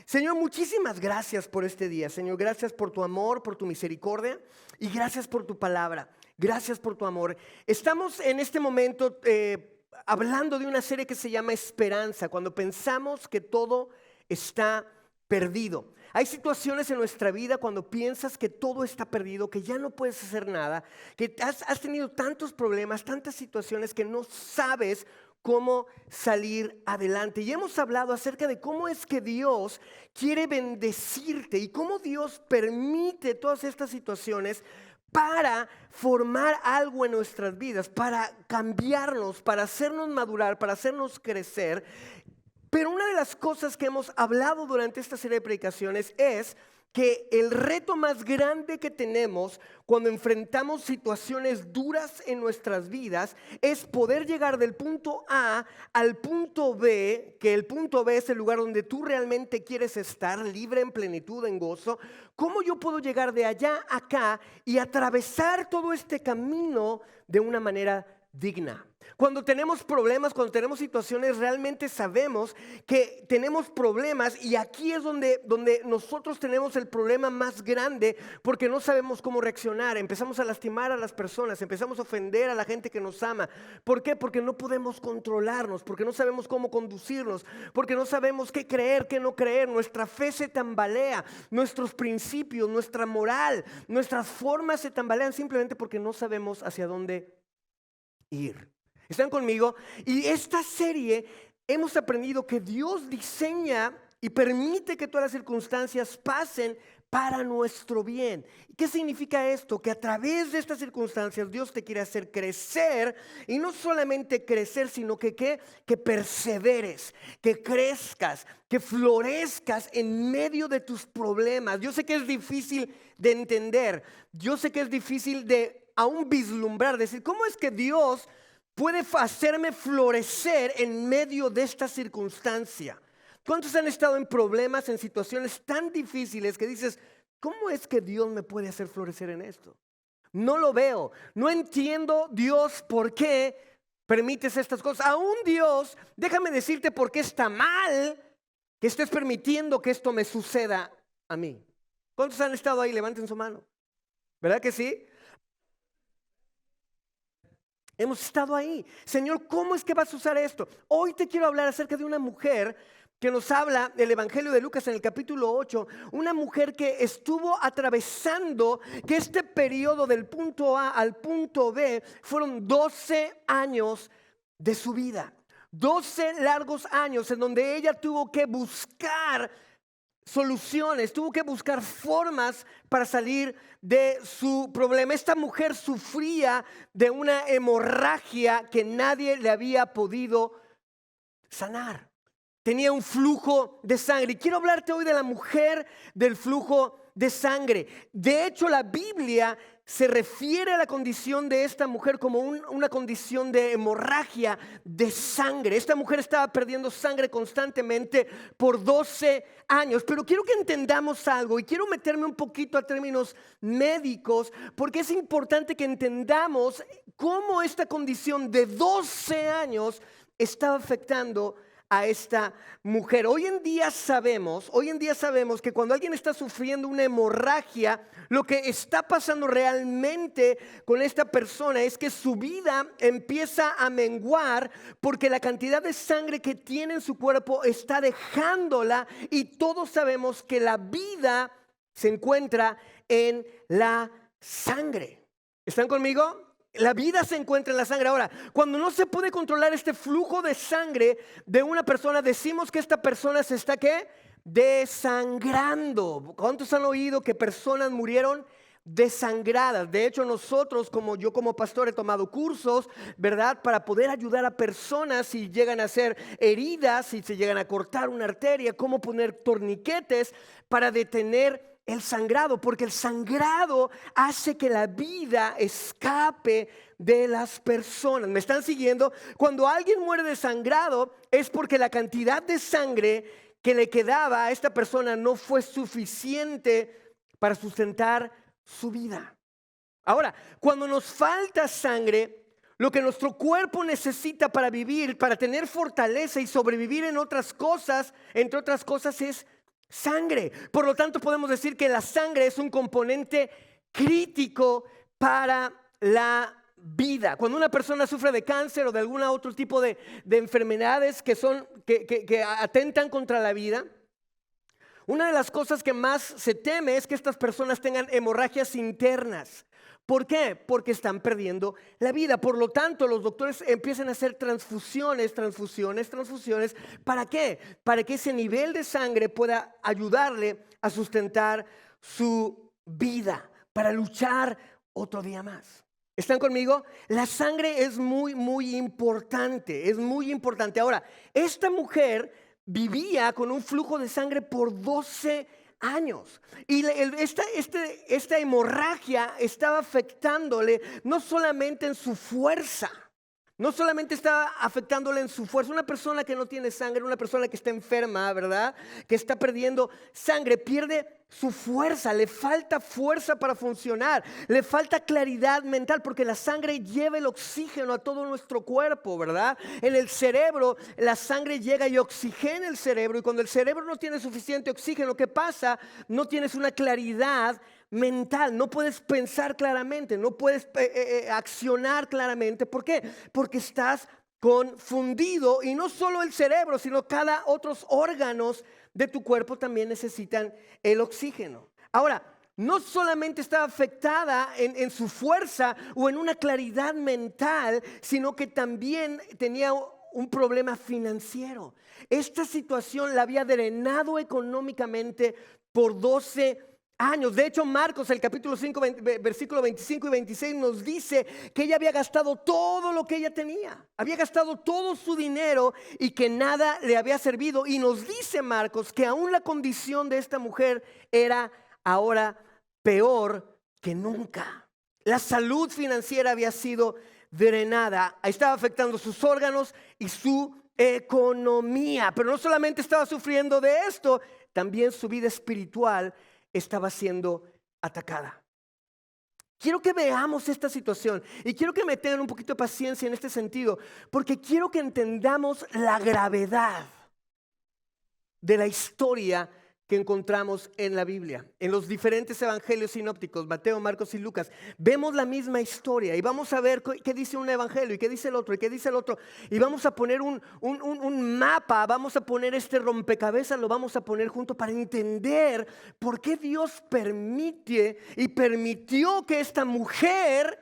Señor, muchísimas gracias por este día. Señor, gracias por tu amor, por tu misericordia y gracias por tu palabra. Gracias por tu amor. Estamos en este momento hablando de una serie que se llama Esperanza, cuando pensamos que todo está perdido. Hay situaciones en nuestra vida cuando piensas que todo está perdido, que ya no puedes hacer nada, que has tenido tantos problemas, tantas situaciones que no sabes cómo salir adelante. Y hemos hablado acerca de cómo es que Dios quiere bendecirte y cómo Dios permite todas estas situaciones para formar algo en nuestras vidas, para cambiarnos, para hacernos madurar, para hacernos crecer. Pero una de las cosas que hemos hablado durante esta serie de predicaciones es que el reto más grande que tenemos cuando enfrentamos situaciones duras en nuestras vidas es poder llegar del punto A al punto B, que el punto B es el lugar donde tú realmente quieres estar, libre, en plenitud, en gozo. ¿Cómo yo puedo llegar de allá a acá y atravesar todo este camino de una manera digna? Cuando tenemos problemas, cuando tenemos situaciones, realmente sabemos que tenemos problemas y aquí es donde nosotros tenemos el problema más grande porque no sabemos cómo reaccionar. Empezamos a lastimar a las personas, empezamos a ofender a la gente que nos ama. ¿Por qué? Porque no podemos controlarnos, porque no sabemos cómo conducirnos, porque no sabemos qué creer, qué no creer. Nuestra fe se tambalea, nuestros principios, nuestra moral, nuestras formas se tambalean simplemente porque no sabemos hacia dónde ir. ¿Están conmigo? Y esta serie hemos aprendido que Dios diseña y permite que todas las circunstancias pasen para nuestro bien. ¿Qué significa esto? Que a través de estas circunstancias Dios te quiere hacer crecer y no solamente crecer, sino que perseveres, que crezcas, que florezcas en medio de tus problemas. Yo sé que es difícil de entender, yo sé que es difícil de aún vislumbrar, decir, ¿cómo es que Dios puede hacerme florecer en medio de esta circunstancia? ¿Cuántos han estado en problemas, en situaciones tan difíciles que dices, ¿cómo es que Dios me puede hacer florecer en esto? No lo veo, no entiendo, Dios, por qué permites estas cosas. Aún Dios, déjame decirte por qué está mal que estés permitiendo que esto me suceda a mí. ¿Cuántos han estado ahí? Levanten su mano. ¿Verdad que sí? Hemos estado ahí. Señor, ¿cómo es que vas a usar esto? Hoy te quiero hablar acerca de una mujer que nos habla del Evangelio de Lucas en el capítulo 8. Una mujer que estuvo atravesando que este periodo del punto A al punto B fueron 12 años de su vida. 12 largos años en donde ella tuvo que buscar soluciones, tuvo que buscar formas para salir de su problema. Esta mujer sufría de una hemorragia que nadie le había podido sanar. Tenía un flujo de sangre. Y quiero hablarte hoy de la mujer del flujo de sangre. De hecho, la Biblia se refiere a la condición de esta mujer como una condición de hemorragia de sangre. Esta mujer estaba perdiendo sangre constantemente por 12 años. Pero quiero que entendamos algo y quiero meterme un poquito a términos médicos porque es importante que entendamos cómo esta condición de 12 años estaba afectando a esta mujer. Hoy en día sabemos que cuando alguien está sufriendo una hemorragia, lo que está pasando realmente con esta persona es que su vida empieza a menguar porque la cantidad de sangre que tiene en su cuerpo está dejándola, y todos sabemos que la vida se encuentra en la sangre. ¿Están conmigo? La vida se encuentra en la sangre. Ahora, cuando no se puede controlar este flujo de sangre de una persona, decimos que esta persona se está ¿qué? Desangrando. ¿Cuántos han oído que personas murieron desangradas? De hecho, nosotros, yo como pastor he tomado cursos, ¿verdad? Para poder ayudar a personas si llegan a ser heridas, si se llegan a cortar una arteria, cómo poner torniquetes para detener el sangrado, porque el sangrado hace que la vida escape de las personas. ¿Me están siguiendo? Cuando alguien muere desangrado es porque la cantidad de sangre que le quedaba a esta persona no fue suficiente para sustentar su vida. Ahora, cuando nos falta sangre, lo que nuestro cuerpo necesita para vivir, para tener fortaleza y sobrevivir en otras cosas, entre otras cosas, es sangre. Por lo tanto, podemos decir que la sangre es un componente crítico para la vida. Cuando una persona sufre de cáncer o de algún otro tipo de enfermedades que atentan contra la vida, una de las cosas que más se teme es que estas personas tengan hemorragias internas. ¿Por qué? Porque están perdiendo la vida. Por lo tanto, los doctores empiezan a hacer transfusiones. ¿Para qué? Para que ese nivel de sangre pueda ayudarle a sustentar su vida, para luchar otro día más. ¿Están conmigo? La sangre es muy importante, es muy importante. Ahora, esta mujer vivía con un flujo de sangre por 12 años. Y esta hemorragia estaba afectándole no solamente en su fuerza, no solamente estaba afectándole en su fuerza. Una persona que no tiene sangre, una persona que está enferma, ¿verdad? Que está perdiendo sangre, pierde su fuerza, le falta fuerza para funcionar, le falta claridad mental, porque la sangre lleva el oxígeno a todo nuestro cuerpo, ¿verdad? En el cerebro, la sangre llega y oxigena el cerebro, y cuando el cerebro no tiene suficiente oxígeno, ¿qué pasa? No tienes una claridad mental, no puedes pensar claramente, no puedes accionar claramente. ¿Por qué? Porque estás confundido, y no solo el cerebro, sino cada otros órganos de tu cuerpo también necesitan el oxígeno. Ahora, no solamente estaba afectada en su fuerza o en una claridad mental, sino que también tenía un problema financiero. Esta situación la había drenado económicamente por 12 años. De hecho, Marcos, el capítulo 5, versículo 25 y 26 nos dice que ella había gastado todo lo que ella tenía. Había gastado todo su dinero y que nada le había servido. Y nos dice Marcos que aún la condición de esta mujer era ahora peor que nunca. La salud financiera había sido drenada. Estaba afectando sus órganos y su economía. Pero no solamente estaba sufriendo de esto, también su vida espiritual estaba siendo atacada. Quiero que veamos esta situación y quiero que me tengan un poquito de paciencia en este sentido, porque quiero que entendamos la gravedad de la historia que encontramos en la Biblia, en los diferentes evangelios sinópticos, Mateo, Marcos y Lucas. Vemos la misma historia y vamos a ver qué dice un evangelio y qué dice el otro y qué dice el otro. Y vamos a poner un mapa, vamos a poner este rompecabezas, lo vamos a poner junto para entender por qué Dios permite y permitió que esta mujer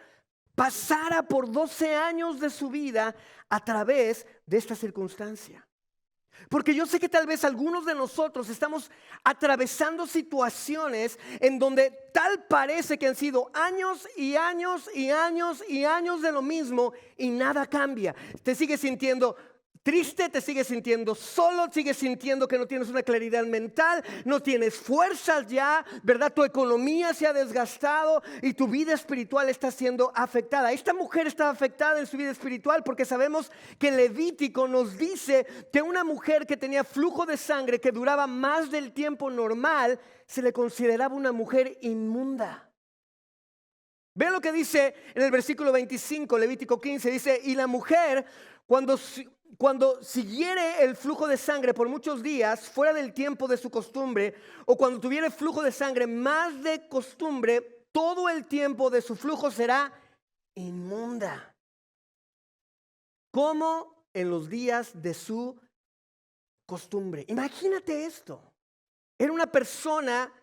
pasara por 12 años de su vida a través de esta circunstancia. Porque yo sé que tal vez algunos de nosotros estamos atravesando situaciones en donde tal parece que han sido años y años y años y años de lo mismo y nada cambia. Te sigues sintiendo triste, te sigues sintiendo solo, sigues sintiendo que no tienes una claridad mental, no tienes fuerzas ya, ¿verdad? Tu economía se ha desgastado y tu vida espiritual está siendo afectada. Esta mujer estaba afectada en su vida espiritual porque sabemos que Levítico nos dice que una mujer que tenía flujo de sangre que duraba más del tiempo normal se le consideraba una mujer inmunda. Vean lo que dice en el versículo 25, Levítico 15, dice: y la mujer cuando siguiere el flujo de sangre por muchos días fuera del tiempo de su costumbre, o cuando tuviere flujo de sangre más de costumbre, todo el tiempo de su flujo será inmunda, como en los días de su costumbre. Imagínate esto. Era una persona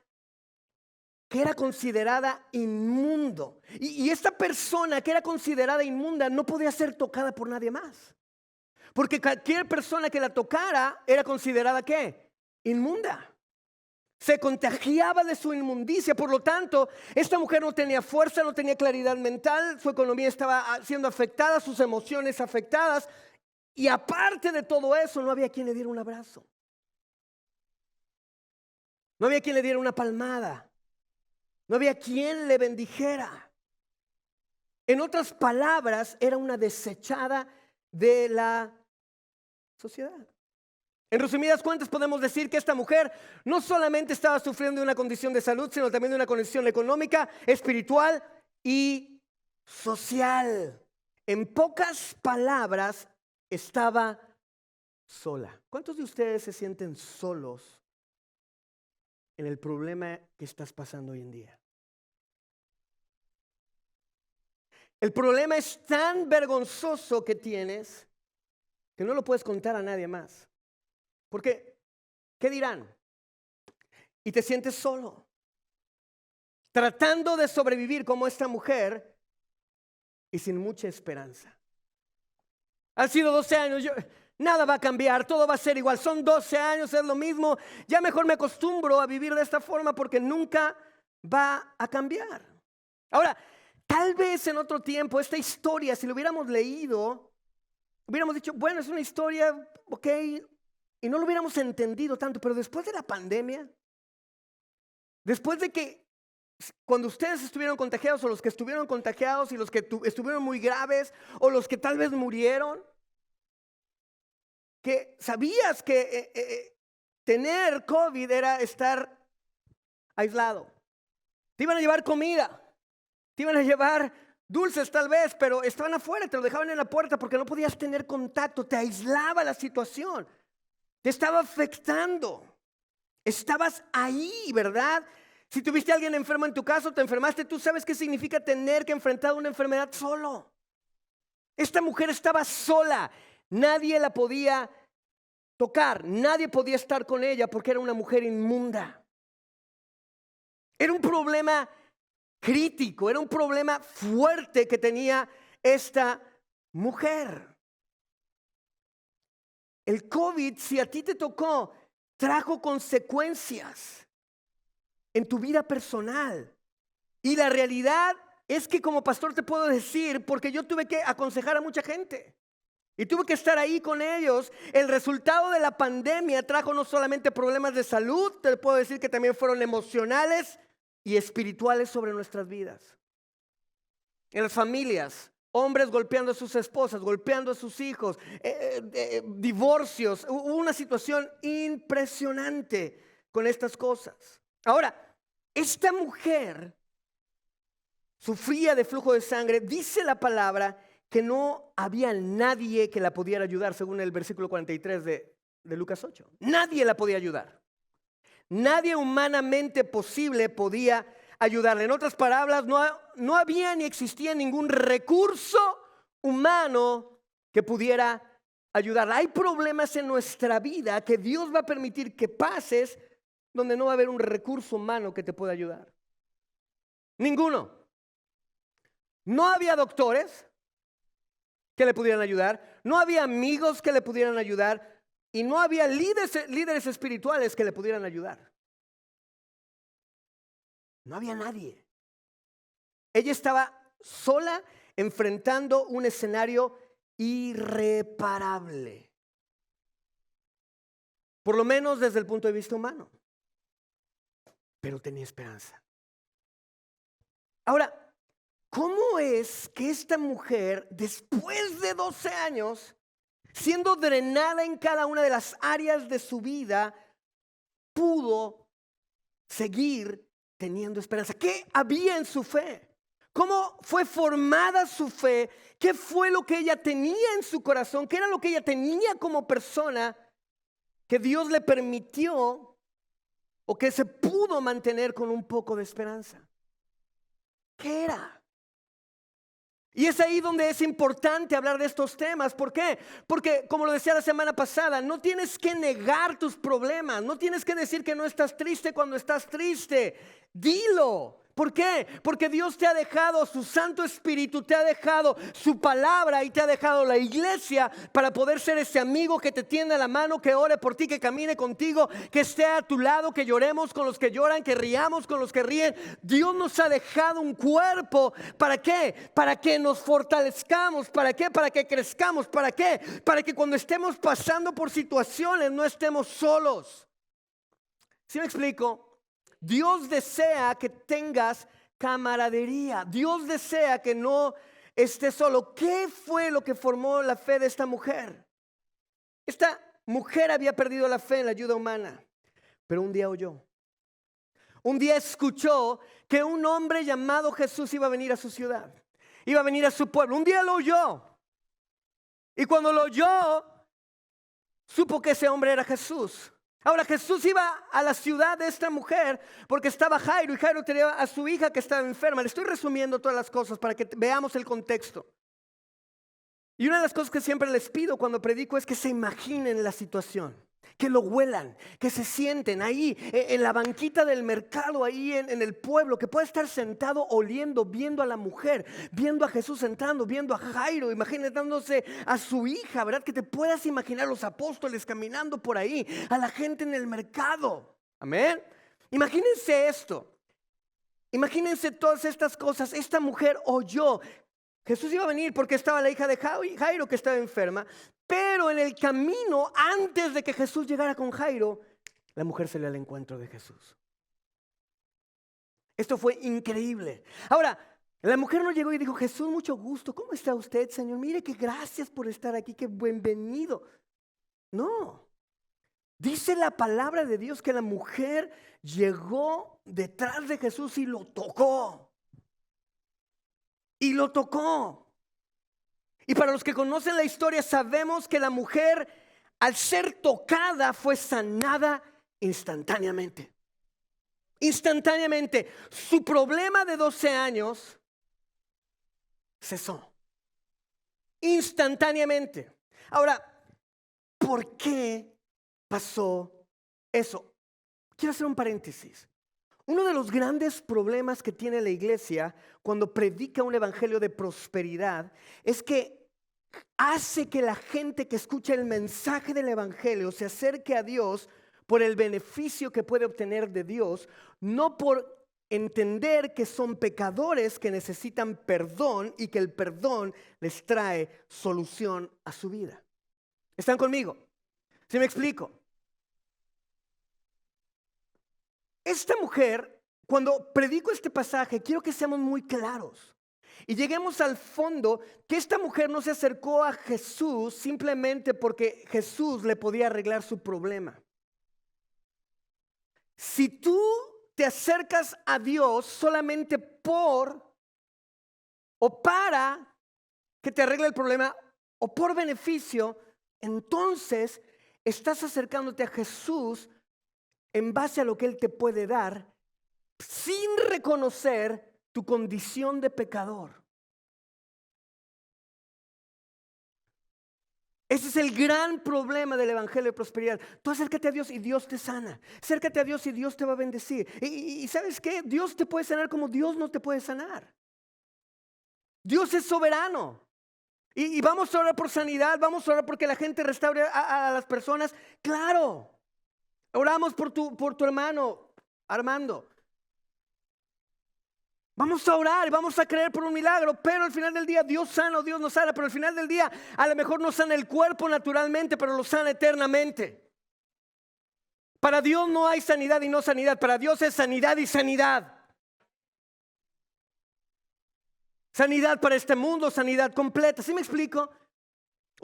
que era considerada inmundo. Y esta persona que era considerada inmunda no podía ser tocada por nadie más. Porque cualquier persona que la tocara era considerada ¿qué? Inmunda. Se contagiaba de su inmundicia. Por lo tanto, esta mujer no tenía fuerza, no tenía claridad mental, su economía estaba siendo afectada, sus emociones afectadas. Y aparte de todo eso, no había quien le diera un abrazo. No había quien le diera una palmada. No había quien le bendijera. En otras palabras, era una desechada de la sociedad. En resumidas cuentas, podemos decir que esta mujer no solamente estaba sufriendo de una condición de salud, sino también de una condición económica, espiritual y social. En pocas palabras, estaba sola. ¿Cuántos de ustedes se sienten solos en el problema que estás pasando hoy en día. El problema es tan vergonzoso que tienes que no lo puedes contar a nadie más. Porque, ¿qué dirán? Y te sientes solo, tratando de sobrevivir como esta mujer y sin mucha esperanza. Han sido 12 años, nada va a cambiar, todo va a ser igual. Son 12 años, es lo mismo. Ya mejor me acostumbro a vivir de esta forma porque nunca va a cambiar. Ahora, tal vez en otro tiempo esta historia, si lo hubiéramos leído, hubiéramos dicho, bueno, es una historia, ok, y no lo hubiéramos entendido tanto. Pero después de la pandemia, después de que cuando ustedes estuvieron contagiados o los que estuvieron contagiados y los que estuvieron muy graves o los que tal vez murieron, que sabías que tener COVID era estar aislado. Te iban a llevar comida, te iban a llevar dulces tal vez, pero estaban afuera, te lo dejaban en la puerta porque no podías tener contacto, te aislaba la situación, te estaba afectando, estabas ahí, ¿verdad? Si tuviste a alguien enfermo en tu casa, te enfermaste, tú sabes qué significa tener que enfrentar una enfermedad solo. Esta mujer estaba sola, nadie la podía tocar, nadie podía estar con ella porque era una mujer inmunda. Era un problema crítico, era un problema fuerte que tenía esta mujer. El COVID, si a ti te tocó, trajo consecuencias en tu vida personal. Y la realidad es que como pastor te puedo decir, porque yo tuve que aconsejar a mucha gente y tuve que estar ahí con ellos, el resultado de la pandemia trajo no solamente problemas de salud, te puedo decir que también fueron emocionales y espirituales sobre nuestras vidas. En las familias, hombres golpeando a sus esposas, golpeando a sus hijos, divorcios, hubo una situación impresionante con estas cosas. Ahora, esta mujer sufría de flujo de sangre. Dice la palabra que no había nadie que la pudiera ayudar, según el versículo 43 de Lucas 8. Nadie la podía ayudar. Nadie humanamente posible podía ayudarle. En otras palabras, no había ni existía ningún recurso humano que pudiera ayudarla. Hay problemas en nuestra vida que Dios va a permitir que pases donde no va a haber un recurso humano que te pueda ayudar. Ninguno. No había doctores que le pudieran ayudar, no había amigos que le pudieran ayudar y no había líderes espirituales que le pudieran ayudar. No había nadie. Ella estaba sola enfrentando un escenario irreparable, por lo menos desde el punto de vista humano. Pero tenía esperanza. Ahora, ¿cómo es que esta mujer, después de 12 años, siendo drenada en cada una de las áreas de su vida, pudo seguir teniendo esperanza? ¿Qué había en su fe? ¿Cómo fue formada su fe? ¿Qué fue lo que ella tenía en su corazón? ¿Qué era lo que ella tenía como persona que Dios le permitió o que se pudo mantener con un poco de esperanza? ¿Qué era? Y es ahí donde es importante hablar de estos temas. ¿Por qué? Porque, como lo decía la semana pasada, no tienes que negar tus problemas, no tienes que decir que no estás triste cuando estás triste. Dilo. ¿Por qué? Porque Dios te ha dejado su Santo Espíritu, te ha dejado su palabra y te ha dejado la iglesia para poder ser ese amigo que te tienda la mano, que ore por ti, que camine contigo, que esté a tu lado, que lloremos con los que lloran, que riamos con los que ríen. Dios nos ha dejado un cuerpo. ¿Para qué? Para que nos fortalezcamos. ¿Para qué? Para que crezcamos. ¿Para qué? Para que cuando estemos pasando por situaciones no estemos solos. ¿Sí me explico? Dios desea que tengas camaradería. Dios desea que no estés solo. ¿Qué fue lo que formó la fe de esta mujer? Esta mujer había perdido la fe en la ayuda humana, pero un día oyó. Un día escuchó que un hombre llamado Jesús iba a venir a su ciudad, iba a venir a su pueblo. Un día lo oyó. Y cuando lo oyó, supo que ese hombre era Jesús. Ahora Jesús iba a la ciudad de esta mujer porque estaba Jairo y Jairo tenía a su hija que estaba enferma. Le estoy resumiendo todas las cosas para que veamos el contexto. Y una de las cosas que siempre les pido cuando predico es que se imaginen la situación, que lo huelan, que se sienten ahí en la banquita del mercado, ahí en el pueblo, que pueda estar sentado oliendo, viendo a la mujer, viendo a Jesús entrando, viendo a Jairo, imaginándose a su hija, ¿verdad? Que te puedas imaginar los apóstoles caminando por ahí, a la gente en el mercado. Amén. Imagínense esto. Imagínense todas estas cosas. Esta mujer oyó. Jesús iba a venir porque estaba la hija de Jairo que estaba enferma, pero en el camino, antes de que Jesús llegara con Jairo, la mujer salió al encuentro de Jesús. Esto fue increíble. Ahora, la mujer no llegó y dijo: Jesús, mucho gusto, ¿cómo está usted, Señor? Mire que gracias por estar aquí, que bienvenido. No, dice la palabra de Dios que la mujer llegó detrás de Jesús y lo tocó. Y lo tocó. Y para los que conocen la historia, sabemos que la mujer, al ser tocada, fue sanada instantáneamente. Instantáneamente. Su problema de 12 años cesó. Instantáneamente. Ahora, ¿por qué pasó eso? Quiero hacer un paréntesis. Uno de los grandes problemas que tiene la iglesia cuando predica un evangelio de prosperidad es que hace que la gente que escucha el mensaje del evangelio se acerque a Dios por el beneficio que puede obtener de Dios, no por entender que son pecadores que necesitan perdón y que el perdón les trae solución a su vida. ¿Están conmigo? ¿Sí me explico? Esta mujer, cuando predico este pasaje, quiero que seamos muy claros y lleguemos al fondo, que esta mujer no se acercó a Jesús simplemente porque Jesús le podía arreglar su problema. Si tú te acercas a Dios solamente por o para que te arregle el problema o por beneficio, entonces estás acercándote a Jesús en base a lo que Él te puede dar, sin reconocer tu condición de pecador. Ese es el gran problema del evangelio de prosperidad. Tú acércate a Dios y Dios te sana. Acércate a Dios y Dios te va a bendecir. Y ¿sabes qué? Dios te puede sanar como Dios no te puede sanar. Dios es soberano. Y vamos a orar por sanidad, vamos a orar porque la gente restaure a las personas. Claro. Oramos por tu hermano Armando. Vamos a orar y vamos a creer por un milagro, pero al final del día Dios sana o Dios no sana, pero al final del día a lo mejor no sana el cuerpo naturalmente, pero lo sana eternamente. Para Dios no hay sanidad y no sanidad, para Dios es sanidad y sanidad. Sanidad para este mundo, sanidad completa. ¿Sí me explico?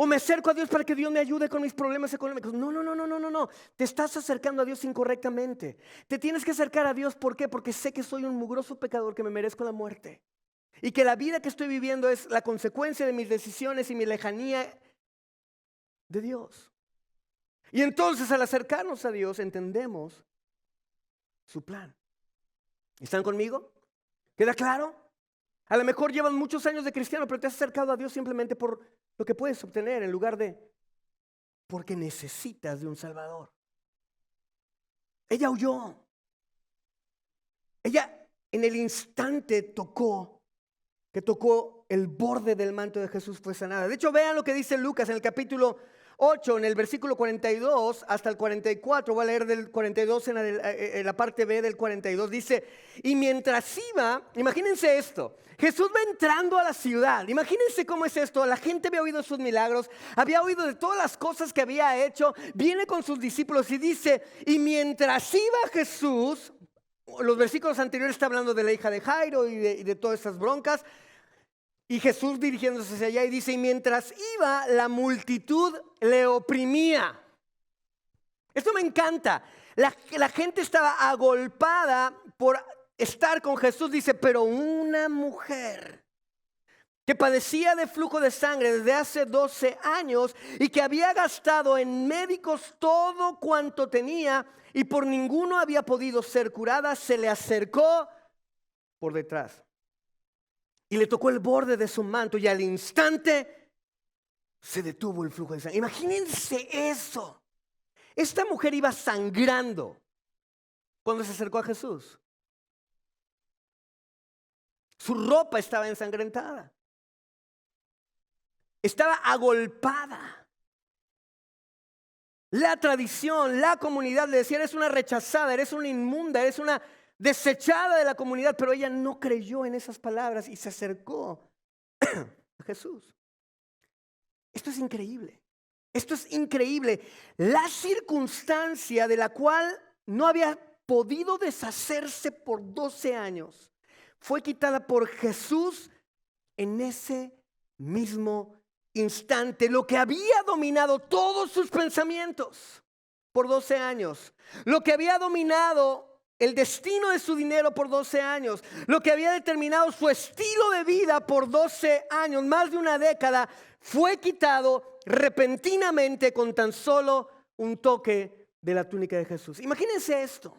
O me acerco a Dios para que Dios me ayude con mis problemas económicos. No. Te estás acercando a Dios incorrectamente. Te tienes que acercar a Dios. ¿Por qué? Porque sé que soy un mugroso pecador que me merezco la muerte. Y que la vida que estoy viviendo es la consecuencia de mis decisiones y mi lejanía de Dios. Y entonces al acercarnos a Dios entendemos su plan. ¿Están conmigo? ¿Queda claro? A lo mejor llevan muchos años de cristiano, pero te has acercado a Dios simplemente por lo que puedes obtener en lugar de porque necesitas de un Salvador. Ella huyó. Ella en el instante tocó el borde del manto de Jesús, fue sanada. De hecho, vean lo que dice Lucas en el capítulo 8, en el versículo 42 hasta el 44. Voy a leer del 42 en la parte B del 42. Dice: y mientras iba, imagínense esto, Jesús va entrando a la ciudad. Imagínense cómo es esto. La gente había oído sus milagros, había oído de todas las cosas que había hecho. Viene con sus discípulos y dice: y mientras iba Jesús, los versículos anteriores está hablando de la hija de Jairo y de todas esas broncas. Y Jesús dirigiéndose hacia allá y dice: y mientras iba, la multitud le oprimía. Esto me encanta. La gente estaba agolpada por estar con Jesús. Dice: pero una mujer que padecía de flujo de sangre desde hace 12 años y que había gastado en médicos todo cuanto tenía y por ninguno había podido ser curada, se le acercó por detrás y le tocó el borde de su manto y al instante se detuvo el flujo de sangre. Imagínense eso. Esta mujer iba sangrando cuando se acercó a Jesús. Su ropa estaba ensangrentada. Estaba agolpada. La tradición, la comunidad le decía: eres una rechazada, eres una inmunda, eres una desechada de la comunidad. Pero ella no creyó en esas palabras y se acercó a Jesús. Esto es increíble. Esto es increíble. La circunstancia de la cual no había podido deshacerse por 12 años fue quitada por Jesús en ese mismo instante. Lo que había dominado todos sus pensamientos por 12 años, lo que había dominado el destino de su dinero por 12 años, lo que había determinado su estilo de vida por 12 años, más de una década, fue quitado repentinamente con tan solo un toque de la túnica de Jesús. Imagínense esto.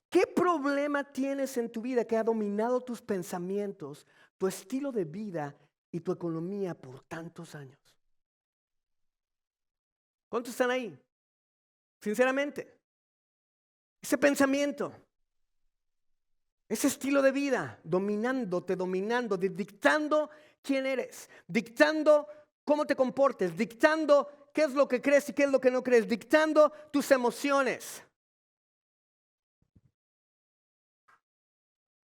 ¿Qué problema tienes en tu vida que ha dominado tus pensamientos, tu estilo de vida y tu economía por tantos años? ¿Cuántos están ahí? Sinceramente, ese pensamiento, ese estilo de vida, dominándote, dictando quién eres, dictando cómo te comportes, dictando qué es lo que crees y qué es lo que no crees, dictando tus emociones.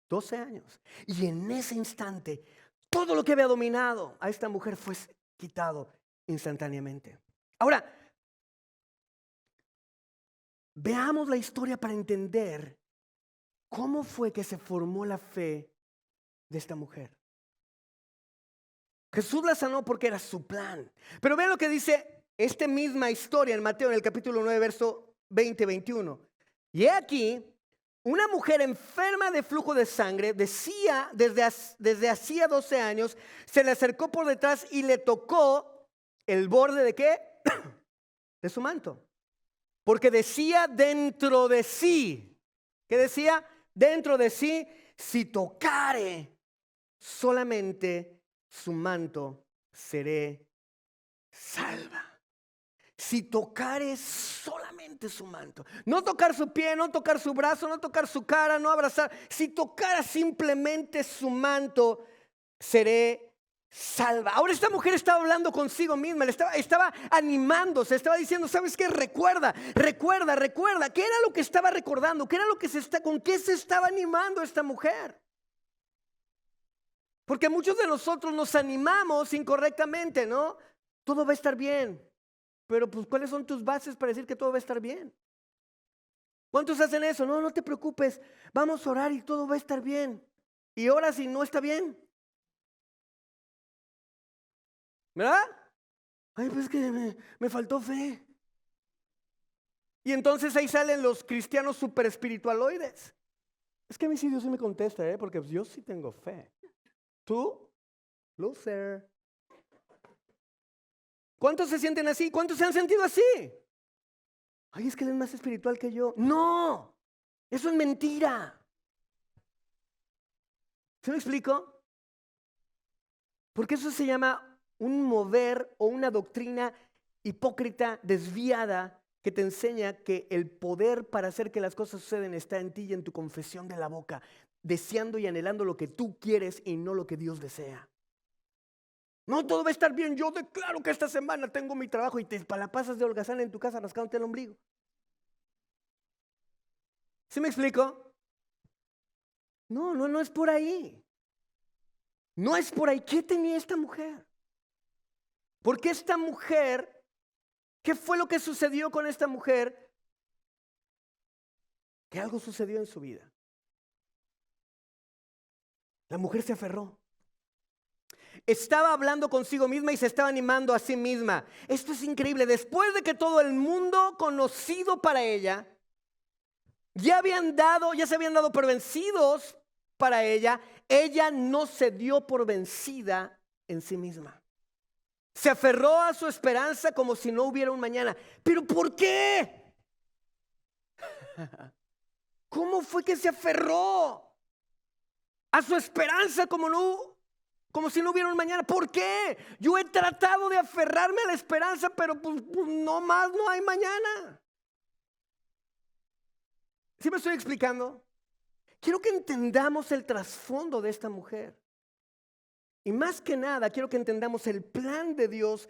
12 años. Y en ese instante, todo lo que había dominado a esta mujer fue quitado instantáneamente. Ahora, veamos la historia para entender cómo fue que se formó la fe de esta mujer. Jesús la sanó porque era su plan. Pero vean lo que dice esta misma historia en Mateo, en el capítulo 9, verso 20-21. Y he aquí, una mujer enferma de flujo de sangre, decía desde hacía 12 años, se le acercó por detrás y le tocó el borde ¿de qué? De su manto. Porque decía dentro de sí, ¿qué decía? Dentro de sí, si tocare solamente su manto, seré salva. Si tocare solamente su manto, no tocar su pie, no tocar su brazo, no tocar su cara, no abrazar, si tocara simplemente su manto, seré salva. Ahora esta mujer estaba hablando consigo misma, estaba animándose, estaba diciendo: ¿sabes qué? Recuerda. ¿Qué era lo que estaba recordando? ¿Qué era lo que con qué se estaba animando esta mujer? Porque muchos de nosotros nos animamos incorrectamente, ¿no? Todo va a estar bien. Pero pues, ¿cuáles son tus bases para decir que todo va a estar bien? ¿Cuántos hacen eso? No, no te preocupes, vamos a orar y todo va a estar bien. Y oras y no está bien. ¿Verdad? Ay, pues es que me faltó fe. Y entonces ahí salen los cristianos super espiritualoides. Es que a mí sí Dios sí me contesta, porque yo sí tengo fe. ¿Tú? Loser. ¿Cuántos se sienten así? ¿Cuántos se han sentido así? Ay, es que él es más espiritual que yo. No, eso es mentira. ¿Se me explico? Porque eso se llama un mover o una doctrina hipócrita, desviada, que te enseña que el poder para hacer que las cosas sucedan está en ti y en tu confesión de la boca, deseando y anhelando lo que tú quieres y no lo que Dios desea. No, todo va a estar bien. Yo declaro que esta semana tengo mi trabajo y te la pasas de holgazán en tu casa rascándote el ombligo. ¿Sí me explico? No es por ahí. No es por ahí. ¿Qué tenía esta mujer? Porque esta mujer, ¿qué fue lo que sucedió con esta mujer? Que algo sucedió en su vida. La mujer se aferró. Estaba hablando consigo misma y se estaba animando a sí misma. Esto es increíble. Después de que todo el mundo conocido para ella ya se habían dado por vencidos para ella, ella no se dio por vencida en sí misma. Se aferró a su esperanza como si no hubiera un mañana. ¿Pero por qué? ¿Cómo fue que se aferró a su esperanza como si no hubiera un mañana? ¿Por qué? Yo he tratado de aferrarme a la esperanza, pero pues no más, no hay mañana. ¿Sí me estoy explicando? Quiero que entendamos el trasfondo de esta mujer. Y más que nada, quiero que entendamos el plan de Dios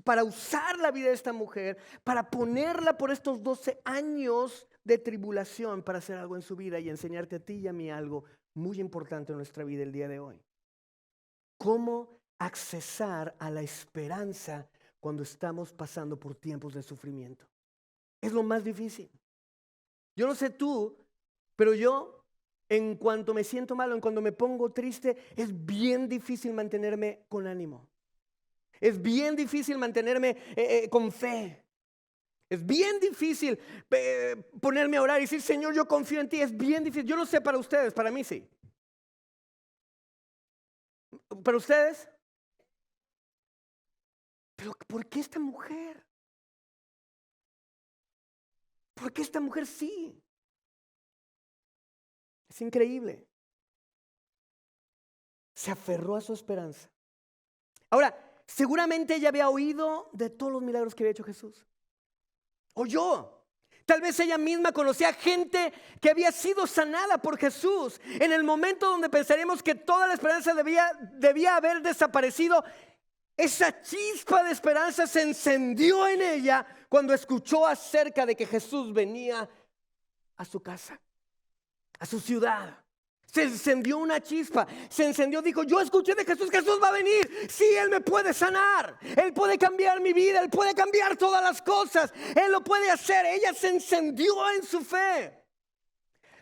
para usar la vida de esta mujer, para ponerla por estos 12 años de tribulación para hacer algo en su vida y enseñarte a ti y a mí algo muy importante en nuestra vida el día de hoy. Cómo accesar a la esperanza cuando estamos pasando por tiempos de sufrimiento. Es lo más difícil. Yo no sé tú, pero yo, en cuanto me siento malo, en cuando me pongo triste, es bien difícil mantenerme con ánimo. Es bien difícil mantenerme con fe. Es bien difícil ponerme a orar y decir, Señor, yo confío en ti. Es bien difícil. Yo no sé para ustedes, para mí sí. ¿Para ustedes? Pero ¿por qué esta mujer? ¿Por qué esta mujer sí? Es increíble. Se aferró a su esperanza. Ahora, seguramente ella había oído de todos los milagros que había hecho Jesús. Oyó. Tal vez ella misma conocía gente que había sido sanada por Jesús. En el momento donde pensaríamos que toda la esperanza debía haber desaparecido, esa chispa de esperanza se encendió en ella cuando escuchó acerca de que Jesús venía a su casa, a su ciudad. Se encendió una chispa, se encendió, dijo, yo escuché de Jesús, Jesús va a venir, sí, Él me puede sanar, Él puede cambiar mi vida, Él puede cambiar todas las cosas, Él lo puede hacer. Ella se encendió en su fe.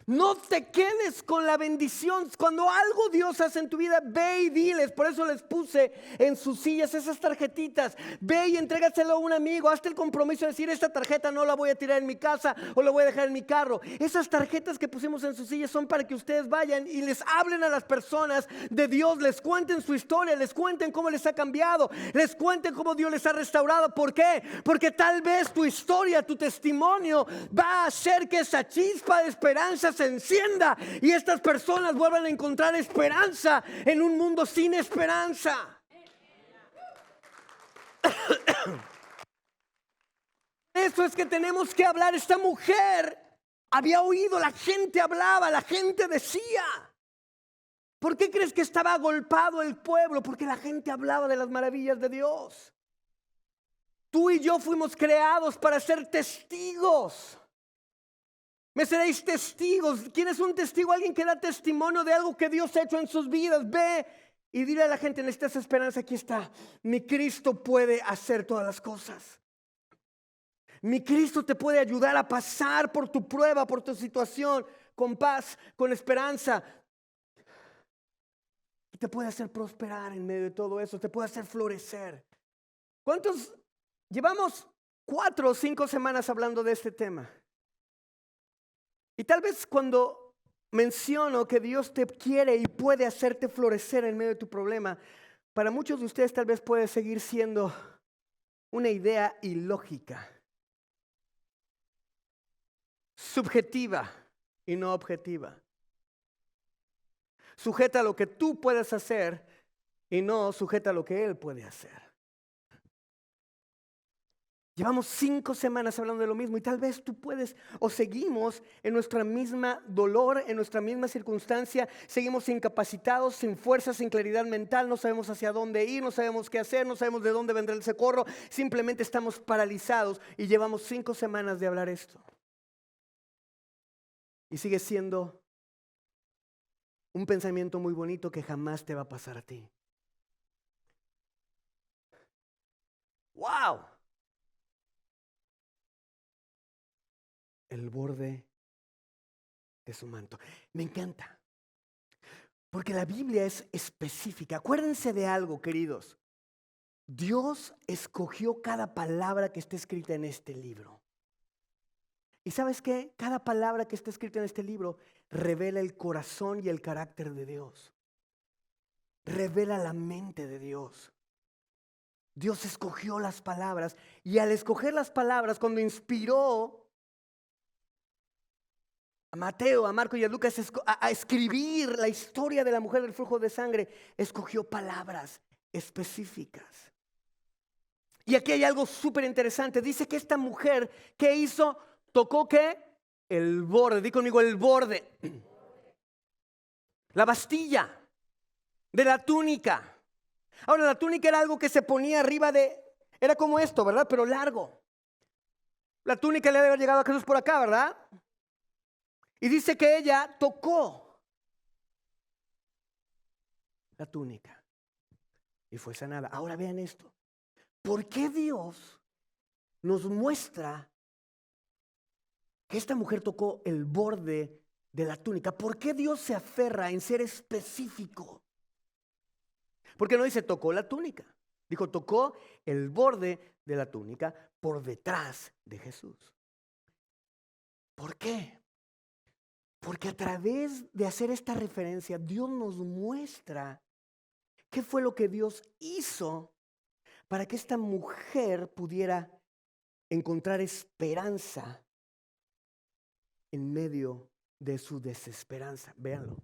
No te quedes con la bendición. Cuando algo Dios hace en tu vida, ve y diles. Por eso les puse en sus sillas esas tarjetitas. Ve y entrégaselo a un amigo. Hazte el compromiso de decir, esta tarjeta no la voy a tirar en mi casa o la voy a dejar en mi carro. Esas tarjetas que pusimos en sus sillas son para que ustedes vayan y les hablen a las personas de Dios. Les cuenten su historia, les cuenten cómo les ha cambiado, les cuenten cómo Dios les ha restaurado. ¿Por qué? Porque tal vez tu historia, tu testimonio va a hacer que esa chispa de esperanza se encienda y estas personas vuelvan a encontrar esperanza en un mundo sin esperanza. Eso es que tenemos que hablar. Esta mujer había oído, la gente hablaba, la gente decía. ¿Por qué crees que estaba agolpado el pueblo? Porque la gente hablaba de las maravillas de Dios. Tú y yo fuimos creados para ser testigos. Me seréis testigos. ¿Quién es un testigo? Alguien que da testimonio de algo que Dios ha hecho en sus vidas. Ve y dile a la gente, necesitas esperanza, aquí está. Mi Cristo puede hacer todas las cosas. Mi Cristo te puede ayudar a pasar por tu prueba, por tu situación, con paz, con esperanza. Y te puede hacer prosperar en medio de todo eso. Te puede hacer florecer. ¿Cuántos? Llevamos 4 o 5 semanas hablando de este tema. Y tal vez cuando menciono que Dios te quiere y puede hacerte florecer en medio de tu problema, para muchos de ustedes tal vez puede seguir siendo una idea ilógica, subjetiva y no objetiva, sujeta a lo que tú puedes hacer y no sujeta a lo que Él puede hacer. Llevamos 5 semanas hablando de lo mismo y tal vez tú puedes o seguimos en nuestra misma dolor, en nuestra misma circunstancia, seguimos incapacitados, sin fuerza, sin claridad mental, no sabemos hacia dónde ir, no sabemos qué hacer, no sabemos de dónde vendrá el socorro, simplemente estamos paralizados y llevamos 5 semanas de hablar esto. Y sigue siendo un pensamiento muy bonito que jamás te va a pasar a ti. ¡Wow! El borde de su manto. Me encanta. Porque la Biblia es específica. Acuérdense de algo, queridos. Dios escogió cada palabra que está escrita en este libro. ¿Y sabes qué? Cada palabra que está escrita en este libro revela el corazón y el carácter de Dios. Revela la mente de Dios. Dios escogió las palabras y al escoger las palabras, cuando inspiró a Mateo, a Marco y a Lucas a escribir la historia de la mujer del flujo de sangre, escogió palabras específicas. Y aquí hay algo súper interesante. Dice que esta mujer, ¿qué hizo? ¿Tocó qué? El borde. Di conmigo, el borde. La bastilla de la túnica. Ahora, la túnica era algo que se ponía arriba era como esto, ¿verdad? Pero largo. La túnica le debe haber llegado a Jesús por acá, ¿verdad? Y dice que ella tocó la túnica y fue sanada. Ahora vean esto. ¿Por qué Dios nos muestra que esta mujer tocó el borde de la túnica? ¿Por qué Dios se aferra en ser específico? Porque no dice tocó la túnica. Dijo tocó el borde de la túnica por detrás de Jesús. ¿Por qué? Porque a través de hacer esta referencia, Dios nos muestra qué fue lo que Dios hizo para que esta mujer pudiera encontrar esperanza en medio de su desesperanza. Véanlo.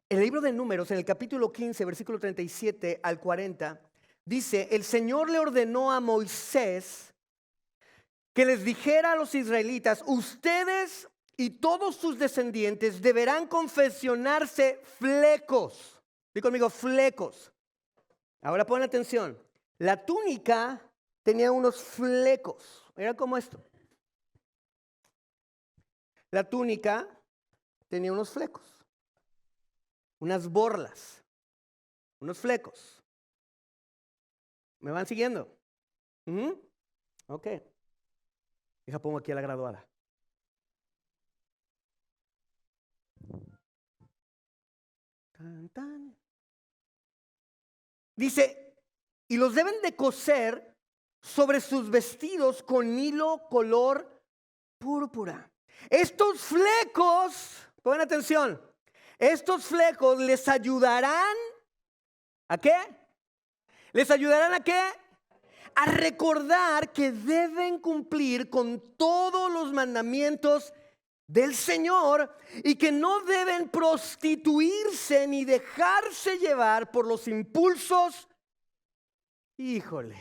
En el libro de Números, en el capítulo 15, versículo 37 al 40, dice, el Señor le ordenó a Moisés que les dijera a los israelitas, ustedes y todos sus descendientes deberán confeccionarse flecos. Dí conmigo, flecos. Ahora pon atención. La túnica tenía unos flecos. Era como esto. La túnica tenía unos flecos, unas borlas, unos flecos. ¿Me van siguiendo? Ok. Deja, pongo aquí a la graduada. Tan, tan. Dice, y los deben de coser sobre sus vestidos con hilo color púrpura. Estos flecos, pongan atención, estos flecos les ayudarán, ¿a qué? ¿Les ayudarán a qué? A recordar que deben cumplir con todos los mandamientos del Señor y que no deben prostituirse ni dejarse llevar por los impulsos. Híjole,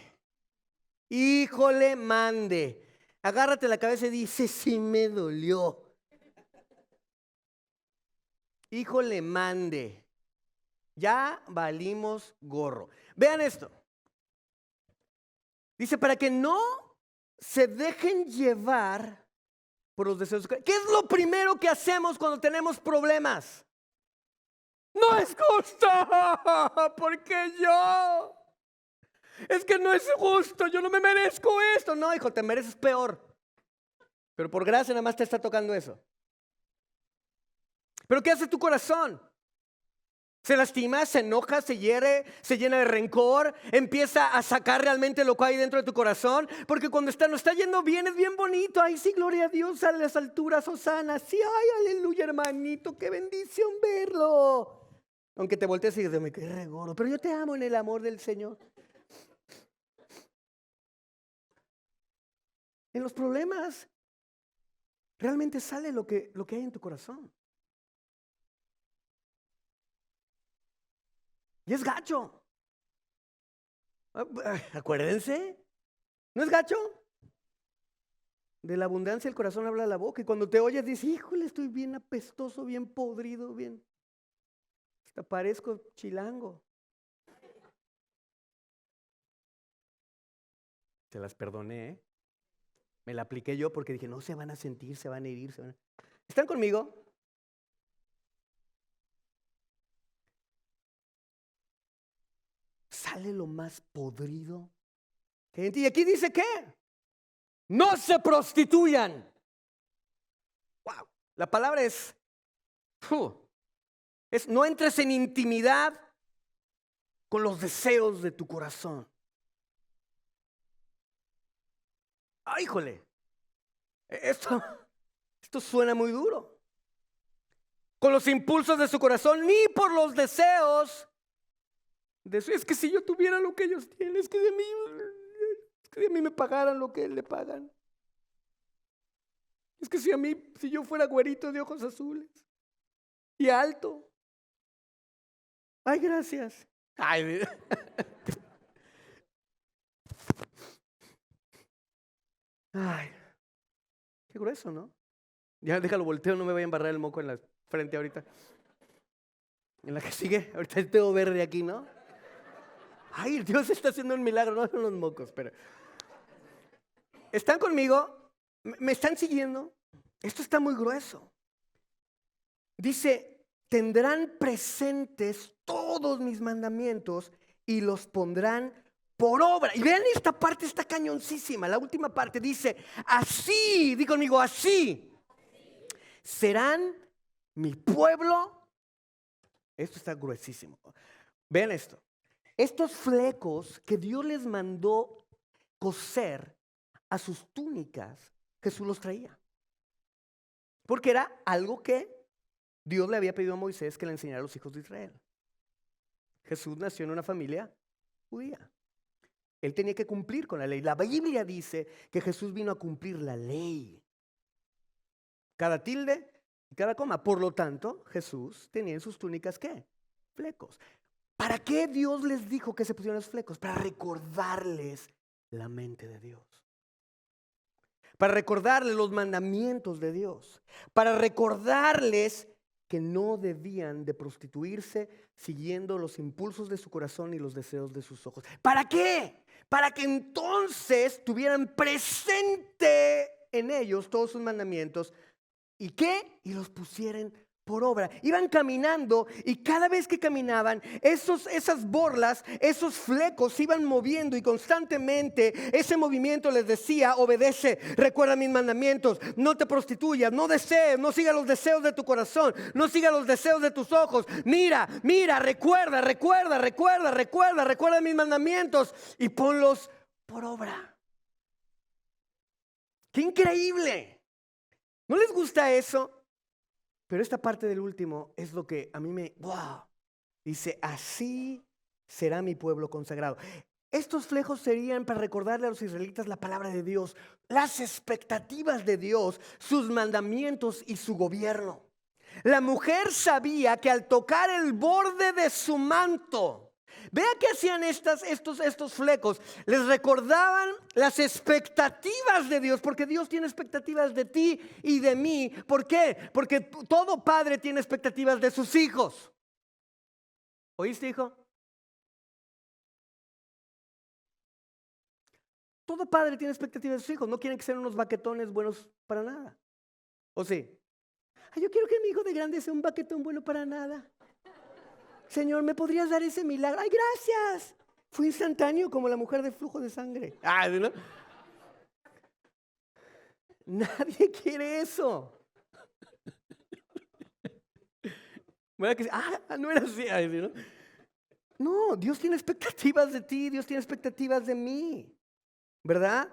mande. Agárrate la cabeza y dice, sí me dolió. Híjole, mande. Ya valimos gorro. Vean esto. Dice, para que no se dejen llevar por los deseos. ¿Qué es lo primero que hacemos cuando tenemos problemas? No es justo, porque yo. Es que no es justo, yo no me merezco esto. No, hijo, te mereces peor. Pero por gracia nada más te está tocando eso. ¿Pero qué hace tu corazón? Se lastima, se enoja, se hiere, se llena de rencor, empieza a sacar realmente lo que hay dentro de tu corazón, porque cuando no está yendo bien, es bien bonito. Ay, sí, gloria a Dios, a las alturas, hosana. Sí, ay, aleluya, hermanito, qué bendición verlo. Aunque te voltees y dices, me quedé regoro, pero yo te amo en el amor del Señor. En los problemas, realmente sale lo que hay en tu corazón. Y es gacho. Acuérdense, ¿no es gacho? De la abundancia el corazón habla la boca. Y cuando te oyes dices, híjole, estoy bien apestoso, bien podrido, bien. Hasta parezco chilango. Se las perdoné, ¿eh? Me la apliqué yo porque dije, no se van a sentir, se van a herir. ¿Están conmigo? Sale lo más podrido. Y aquí dice ¿qué? No se prostituyan. Wow. La palabra es no entres en intimidad con los deseos de tu corazón. Ay, híjole. Esto Esto suena muy duro. Con los impulsos de su corazón, ni por los deseos de su... Es que si yo tuviera lo que ellos tienen, es que de mí me pagaran lo que le pagan. Es que si yo fuera güerito de ojos azules y alto. Ay, gracias. Ay, ay, qué grueso, ¿no? Ya déjalo volteo, no me voy a embarrar el moco en la frente ahorita. En la que sigue, ahorita tengo verde aquí, ¿no? Ay, Dios está haciendo un milagro, no son los mocos, pero... ¿Están conmigo? ¿Me están siguiendo? Esto está muy grueso. Dice, tendrán presentes todos mis mandamientos y los pondrán por obra. Y vean, esta parte está cañoncísima. La última parte dice, así, di conmigo, así serán mi pueblo. Esto está gruesísimo. Vean esto. Estos flecos que Dios les mandó coser a sus túnicas, Jesús los traía. Porque era algo que Dios le había pedido a Moisés que le enseñara a los hijos de Israel. Jesús nació en una familia judía. Él tenía que cumplir con la ley. La Biblia dice que Jesús vino a cumplir la ley. Cada tilde y cada coma. Por lo tanto, Jesús tenía en sus túnicas, ¿qué? Flecos. ¿Para qué Dios les dijo que se pusieran los flecos? Para recordarles la mente de Dios. Para recordarles los mandamientos de Dios. Para recordarles que no debían de prostituirse siguiendo los impulsos de su corazón y los deseos de sus ojos. ¿Para qué? Para que entonces tuvieran presente en ellos todos sus mandamientos. ¿Y qué? Y los pusieran por obra. Iban caminando y cada vez que caminaban, esas borlas, esos flecos se iban moviendo y constantemente ese movimiento les decía, obedece, recuerda mis mandamientos, no te prostituyas, no desees, no sigas los deseos de tu corazón, no sigas los deseos de tus ojos. Mira, recuerda mis mandamientos y ponlos por obra. ¡Qué increíble! ¿No les gusta eso? Pero esta parte del último es lo que a mí ¡wow! Dice, así será mi pueblo consagrado. Estos flecos serían para recordarle a los israelitas la palabra de Dios, las expectativas de Dios, sus mandamientos y su gobierno. La mujer sabía que al tocar el borde de su manto, vea que hacían estos flecos, les recordaban las expectativas de Dios, porque Dios tiene expectativas de ti y de mí. ¿Por qué? Porque todo padre tiene expectativas de sus hijos. ¿Oíste, hijo? Todo padre tiene expectativas de sus hijos. No quieren que sean unos baquetones buenos para nada. ¿O sí? Ay, yo quiero que mi hijo de grande sea un baquetón bueno para nada. Señor, ¿me podrías dar ese milagro? ¡Ay, gracias! Fue instantáneo como la mujer de flujo de sangre. Ay, ¿no? Nadie quiere eso. ¿Verdad que sí? No era así. Ay, ¿no? No, Dios tiene expectativas de ti, Dios tiene expectativas de mí. ¿Verdad?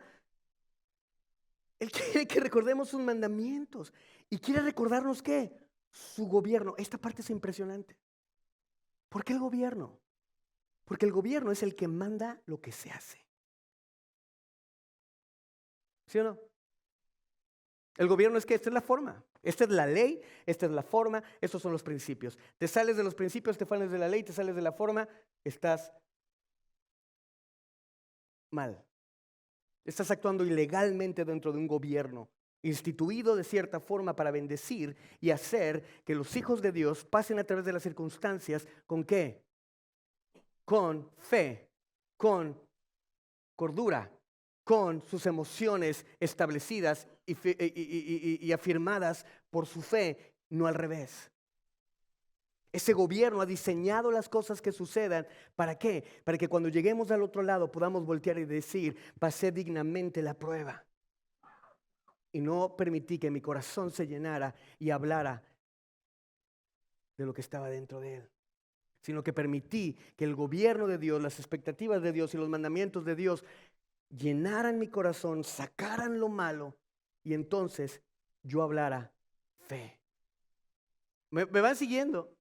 Él quiere que recordemos sus mandamientos. ¿Y quiere recordarnos qué? Su gobierno. Esta parte es impresionante. ¿Por qué el gobierno? Porque el gobierno es el que manda lo que se hace. ¿Sí o no? El gobierno es que esta es la forma, esta es la ley, esta es la forma, estos son los principios. Te sales de los principios, te sales de la ley, te sales de la forma, estás mal. Estás actuando ilegalmente dentro de un gobierno instituido de cierta forma para bendecir y hacer que los hijos de Dios pasen a través de las circunstancias. ¿Con qué? Con fe, con cordura, con sus emociones establecidas y afirmadas por su fe, no al revés. Ese gobierno ha diseñado las cosas que sucedan. ¿Para qué? Para que cuando lleguemos al otro lado podamos voltear y decir, pasé dignamente la prueba. Y no permití que mi corazón se llenara y hablara de lo que estaba dentro de él, sino que permití que el gobierno de Dios, las expectativas de Dios y los mandamientos de Dios llenaran mi corazón, sacaran lo malo y entonces yo hablara fe. ¿Me van siguiendo?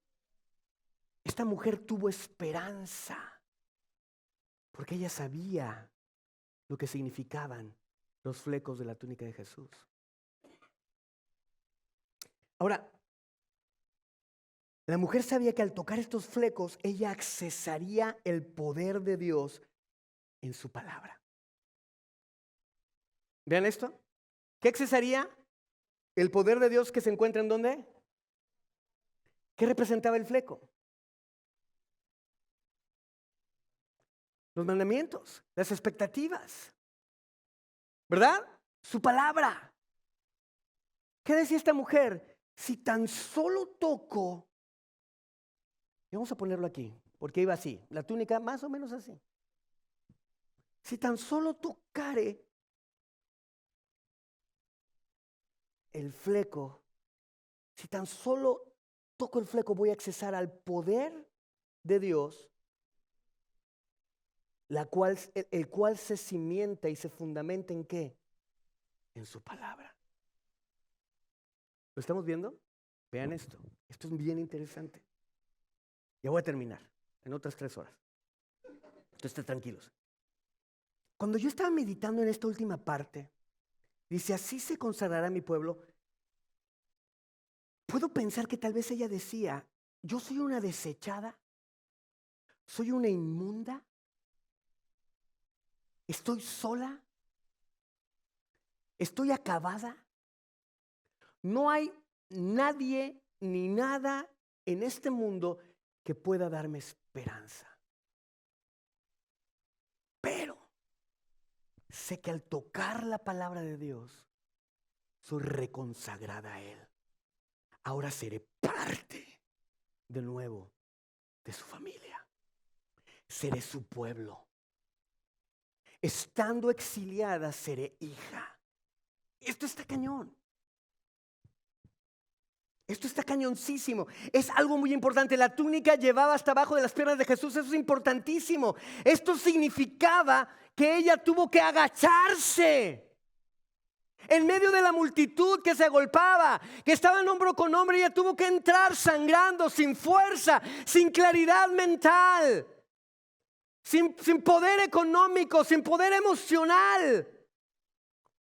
Esta mujer tuvo esperanza porque ella sabía lo que significaban los flecos de la túnica de Jesús. Ahora, la mujer sabía que al tocar estos flecos, ella accesaría el poder de Dios en su palabra. ¿Vean esto? ¿Qué accesaría? El poder de Dios que se encuentra ¿en dónde? ¿Qué representaba el fleco? Los mandamientos, las expectativas, ¿verdad? Su palabra. ¿Qué decía esta mujer? Si tan solo toco, y vamos a ponerlo aquí, porque iba así, la túnica más o menos así. Si tan solo tocare el fleco, si tan solo toco el fleco, voy a accesar al poder de Dios, el cual se cimienta y se fundamenta ¿en qué? En su palabra. ¿Lo estamos viendo? Vean esto. Esto es bien interesante. Ya voy a terminar en otras 3 horas. Entonces, estén tranquilos. Cuando yo estaba meditando en esta última parte, dice, así se consagrará mi pueblo. Puedo pensar que tal vez ella decía, yo soy una desechada, soy una inmunda, estoy sola, estoy acabada, no hay nadie ni nada en este mundo que pueda darme esperanza. Pero sé que al tocar la palabra de Dios, soy reconsagrada a Él. Ahora seré parte de nuevo de su familia. Seré su pueblo. Estando exiliada, seré hija. Esto está cañón. Esto está cañoncísimo. Es algo muy importante. La túnica llevaba hasta abajo de las piernas de Jesús. Eso es importantísimo. Esto significaba que ella tuvo que agacharse. En medio de la multitud que se agolpaba, que estaban hombro con hombro, ella tuvo que entrar sangrando, sin fuerza, sin claridad mental, sin poder económico, sin poder emocional,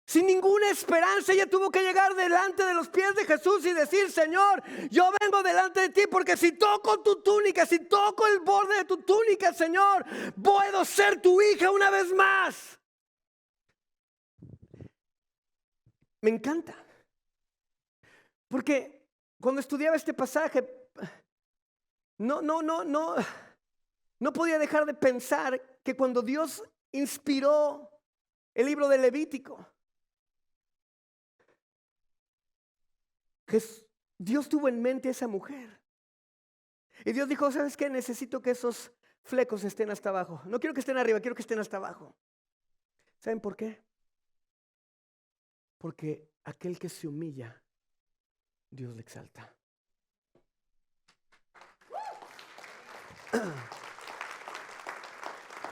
sin ninguna esperanza. Ella tuvo que llegar delante de los pies de Jesús y decir, Señor, yo vengo delante de ti porque si toco tu túnica, si toco el borde de tu túnica, Señor, puedo ser tu hija una vez más. Me encanta, porque cuando estudiaba este pasaje, no podía dejar de pensar que cuando Dios inspiró el libro de Levítico, Dios tuvo en mente a esa mujer. Y Dios dijo, ¿sabes qué? Necesito que esos flecos estén hasta abajo. No quiero que estén arriba, quiero que estén hasta abajo. ¿Saben por qué? Porque aquel que se humilla, Dios le exalta.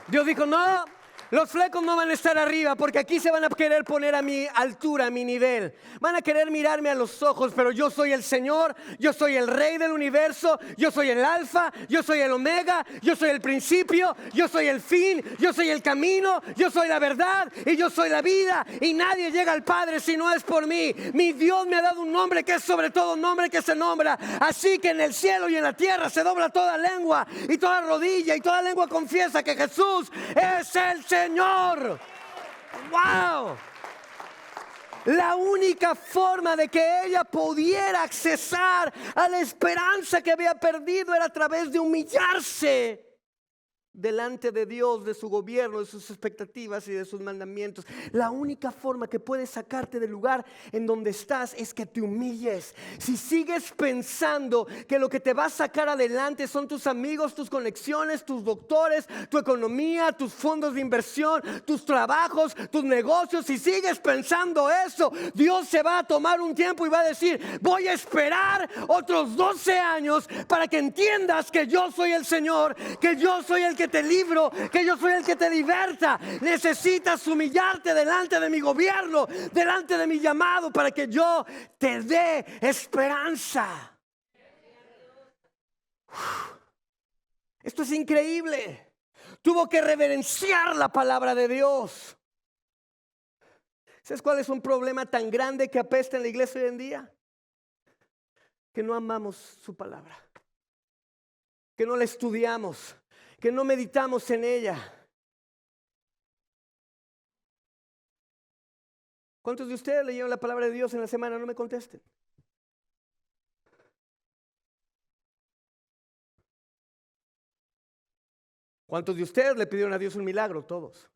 Dios dijo, no, los flecos no van a estar arriba porque aquí se van a querer poner a mi altura, a mi nivel. Van a querer mirarme a los ojos, pero yo soy el Señor, yo soy el Rey del universo, yo soy el Alfa, yo soy el Omega, yo soy el principio, yo soy el fin, yo soy el camino, yo soy la verdad y yo soy la vida. Y nadie llega al Padre si no es por mí. Mi Dios me ha dado un nombre que es sobre todo nombre que se nombra. Así que en el cielo y en la tierra se dobla toda lengua y toda rodilla y toda lengua confiesa que Jesús es el Señor. ¡Wow! La única forma de que ella pudiera accesar a la esperanza que había perdido era a través de humillarse delante de Dios, de su gobierno, de sus expectativas y de sus mandamientos. La única forma que puedes sacarte del lugar en donde estás es que te humilles. Si sigues pensando que lo que te va a sacar adelante son tus amigos, tus conexiones, tus doctores, tu economía, tus fondos de inversión, tus trabajos, tus negocios, si sigues pensando eso, Dios se va a tomar un tiempo y va a decir, voy a esperar otros 12 años para que entiendas que yo soy el Señor, que yo soy el que te libro, que yo soy el que te liberta. Necesitas humillarte delante de mi gobierno, delante de mi llamado, para que yo te dé esperanza. Esto es increíble. Tuvo que reverenciar la palabra de Dios. ¿Sabes cuál es un problema tan grande que apesta en la iglesia hoy en día? Que no amamos su palabra, que no la estudiamos, que no meditamos en ella. ¿Cuántos de ustedes leyeron la palabra de Dios en la semana? No me contesten. ¿Cuántos de ustedes le pidieron a Dios un milagro? Todos.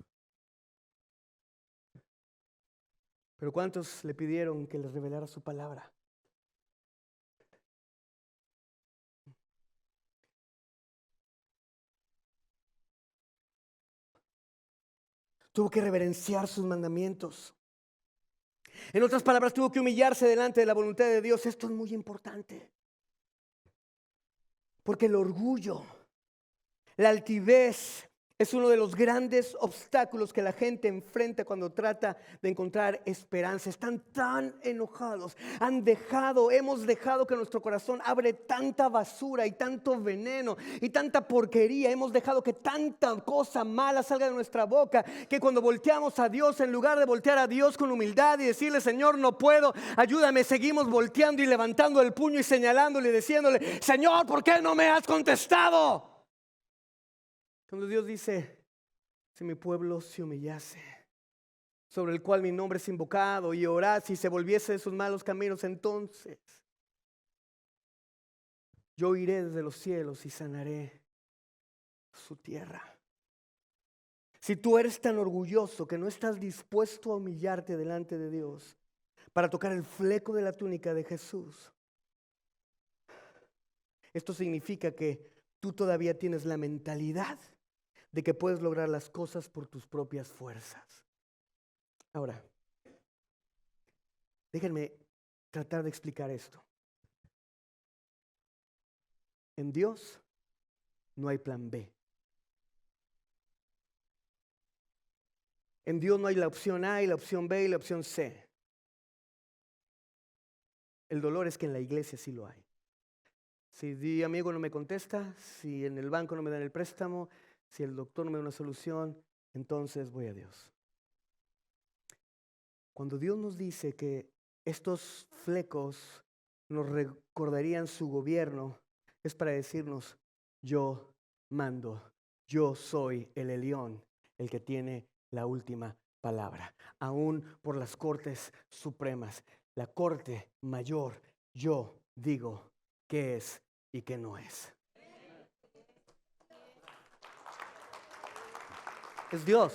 Pero ¿cuántos le pidieron que les revelara su palabra? Tuvo que reverenciar sus mandamientos. En otras palabras, tuvo que humillarse delante de la voluntad de Dios. Esto es muy importante. Porque el orgullo, la altivez, es uno de los grandes obstáculos que la gente enfrenta cuando trata de encontrar esperanza. Están tan enojados, hemos dejado que nuestro corazón abre tanta basura y tanto veneno y tanta porquería. Hemos dejado que tanta cosa mala salga de nuestra boca, que cuando volteamos a Dios, en lugar de voltear a Dios con humildad y decirle: Señor, no puedo, ayúdame, seguimos volteando y levantando el puño y señalándole y diciéndole: Señor, ¿por qué no me has contestado? Cuando Dios dice: si mi pueblo se humillase, sobre el cual mi nombre es invocado, y orase y se volviese de sus malos caminos, entonces yo iré desde los cielos y sanaré su tierra. Si tú eres tan orgulloso que no estás dispuesto a humillarte delante de Dios para tocar el fleco de la túnica de Jesús, esto significa que tú todavía tienes la mentalidad de que puedes lograr las cosas por tus propias fuerzas. Ahora, déjenme tratar de explicar esto. En Dios no hay plan B. En Dios no hay la opción A y la opción B y la opción C. El dolor es que en la iglesia sí lo hay. Si mi amigo no me contesta, si en el banco no me dan el préstamo, si el doctor no me da una solución, entonces voy a Dios. Cuando Dios nos dice que estos flecos nos recordarían su gobierno, es para decirnos: yo mando, yo soy el Elión, el que tiene la última palabra. Aún por las cortes supremas, la corte mayor, yo digo qué es y qué no es. Es Dios.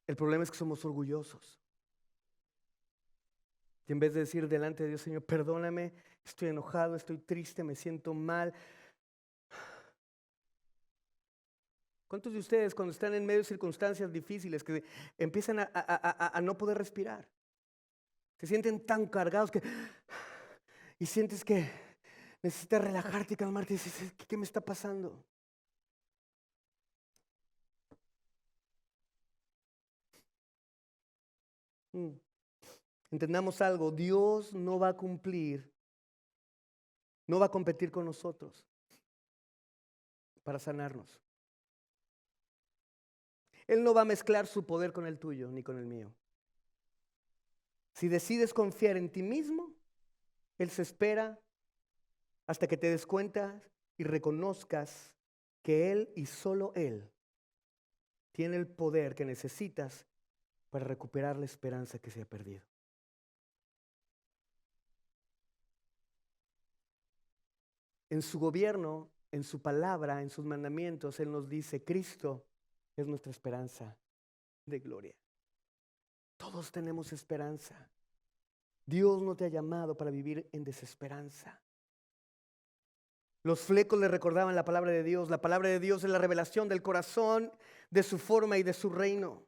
El problema es que somos orgullosos. Y en vez de decir delante de Dios: Señor, perdóname, estoy enojado, estoy triste, me siento mal. ¿Cuántos de ustedes, cuando están en medio de circunstancias difíciles, que empiezan a no poder respirar, se sienten tan cargados y sientes que necesitas relajarte y calmarte y dices: ¿qué me está pasando? Entendamos algo: Dios no va a cumplir, no va a competir con nosotros para sanarnos. Él no va a mezclar su poder con el tuyo ni con el mío. Si decides confiar en ti mismo, Él se espera hasta que te des cuenta y reconozcas que Él y solo Él tiene el poder que necesitas para recuperar la esperanza que se ha perdido. En su gobierno, en su palabra, en sus mandamientos, Él nos dice: Cristo es nuestra esperanza de gloria. Todos tenemos esperanza. Dios no te ha llamado para vivir en desesperanza. Los flecos le recordaban la palabra de Dios. La palabra de Dios es la revelación del corazón, de su forma y de su reino.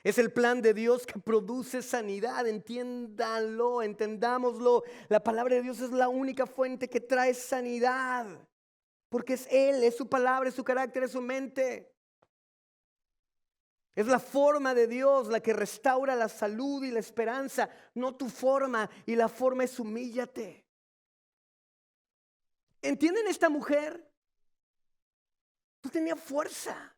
Es el plan de Dios que produce sanidad. Entiéndanlo, entendámoslo. La palabra de Dios es la única fuente que trae sanidad. Porque es Él, es su palabra, es su carácter, es su mente. Es la forma de Dios la que restaura la salud y la esperanza, no tu forma. Y la forma es humíllate. ¿Entienden esta mujer? No tenía fuerza.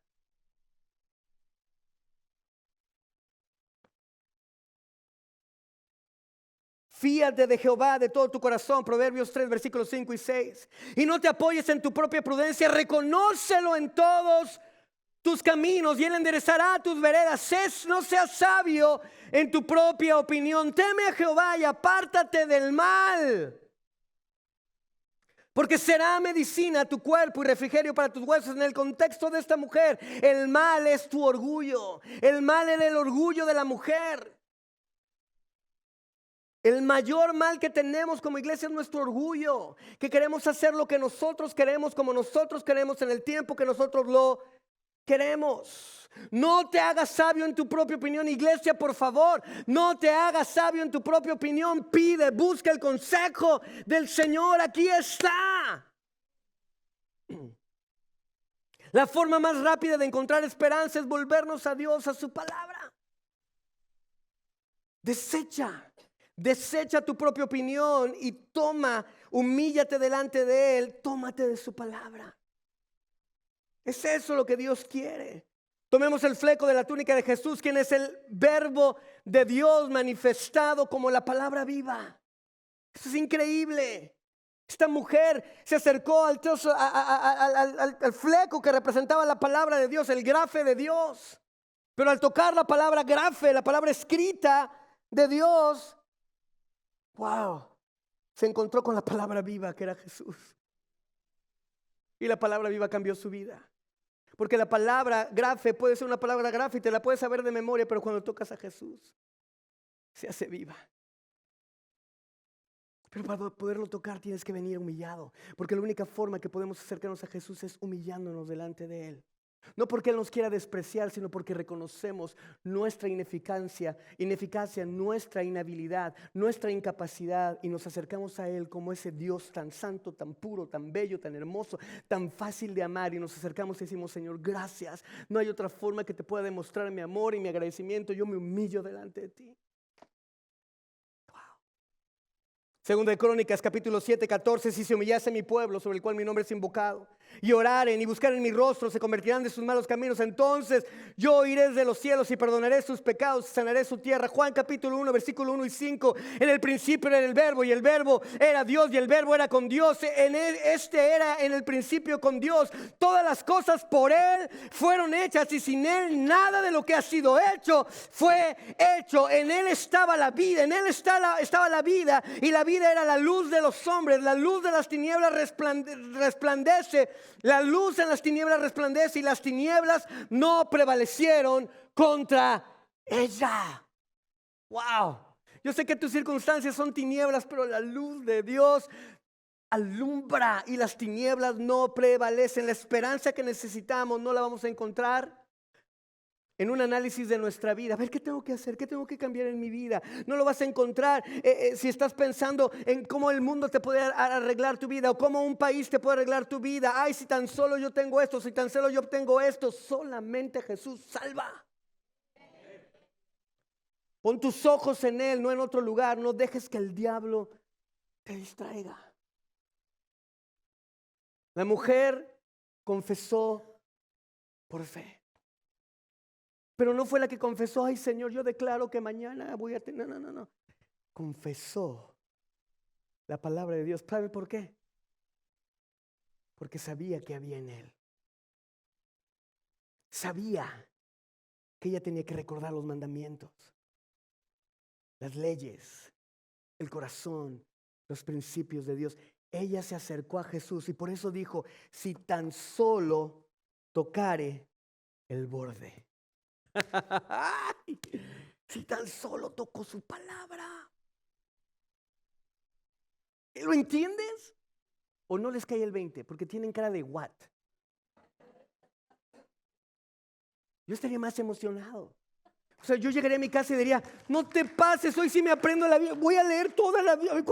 Fíate de Jehová de todo tu corazón, Proverbios 3, versículos 5 y 6. Y no te apoyes en tu propia prudencia, reconócelo en todos tus caminos y Él enderezará tus veredas. No seas sabio en tu propia opinión. Teme a Jehová y apártate del mal. Porque será medicina a tu cuerpo y refrigerio para tus huesos. En el contexto de esta mujer, el mal es tu orgullo. El mal era el orgullo de la mujer. El mayor mal que tenemos como iglesia es nuestro orgullo, que queremos hacer lo que nosotros queremos, como nosotros queremos, en el tiempo que nosotros lo queremos. No te hagas sabio en tu propia opinión, iglesia, por favor. No te hagas sabio en tu propia opinión. Pide, busca el consejo del Señor. Aquí está. La forma más rápida de encontrar esperanza es volvernos a Dios, a su palabra. Desecha tu propia opinión y humíllate delante de Él, tómate de su palabra. Es eso lo que Dios quiere. Tomemos el fleco de la túnica de Jesús, quien es el verbo de Dios manifestado como la palabra viva. Eso es increíble. Esta mujer se acercó al fleco que representaba la palabra de Dios, el grafe de Dios. Pero al tocar la palabra grafe, la palabra escrita de Dios, wow, se encontró con la palabra viva que era Jesús. Y la palabra viva cambió su vida. Porque la palabra grafe puede ser una palabra grafe y te la puedes saber de memoria, pero cuando tocas a Jesús, se hace viva. Pero para poderlo tocar tienes que venir humillado. Porque la única forma que podemos acercarnos a Jesús es humillándonos delante de Él. No porque Él nos quiera despreciar, sino porque reconocemos nuestra ineficacia, nuestra inhabilidad, nuestra incapacidad, y nos acercamos a Él como ese Dios tan santo, tan puro, tan bello, tan hermoso, tan fácil de amar, y nos acercamos y decimos: Señor, gracias. No hay otra forma que te pueda demostrar mi amor y mi agradecimiento. Yo me humillo delante de ti. Segunda de Crónicas, capítulo 7, 14. Si se humillase mi pueblo, sobre el cual mi nombre es invocado, y oraren y buscaren mi rostro, se convertirán de sus malos caminos, entonces yo oiré desde los cielos y perdonaré sus pecados y sanaré su tierra. Juan capítulo 1, versículo 1 y 5. En el principio era el verbo, y el verbo era Dios, y el verbo era con Dios. Era en el principio con Dios. Todas las cosas por Él fueron hechas, y sin Él nada de lo que ha sido hecho fue hecho. En Él estaba la vida, en Él estaba la vida, y la vida era la luz de los hombres. La luz de las tinieblas resplandece. La luz en las tinieblas resplandece, y las tinieblas no prevalecieron contra ella. Wow. Yo sé que tus circunstancias son tinieblas, pero la luz de Dios alumbra y las tinieblas no prevalecen. La esperanza que necesitamos no la vamos a encontrar en un análisis de nuestra vida. A ver, ¿qué tengo que hacer? ¿Qué tengo que cambiar en mi vida? No lo vas a encontrar si estás pensando en cómo el mundo te puede arreglar tu vida, o cómo un país te puede arreglar tu vida. Ay, si tan solo yo tengo esto, si tan solo yo obtengo esto. Solamente Jesús salva. Pon tus ojos en Él, no en otro lugar. No dejes que el diablo te distraiga. La mujer confesó por fe. Pero no fue la que confesó: ay, Señor, yo declaro que mañana voy a tener. No. Confesó la palabra de Dios. ¿Sabe por qué? Porque sabía que había en Él. Sabía que ella tenía que recordar los mandamientos, las leyes, el corazón, los principios de Dios. Ella se acercó a Jesús y por eso dijo: si tan solo tocare el borde. Si tan solo tocó su palabra. ¿Lo entiendes? ¿O no les cae el 20? Porque tienen cara de what. Yo estaría más emocionado. O sea, yo llegaría a mi casa y diría: no te pases, hoy sí me aprendo la Biblia. Voy a leer toda la Biblia.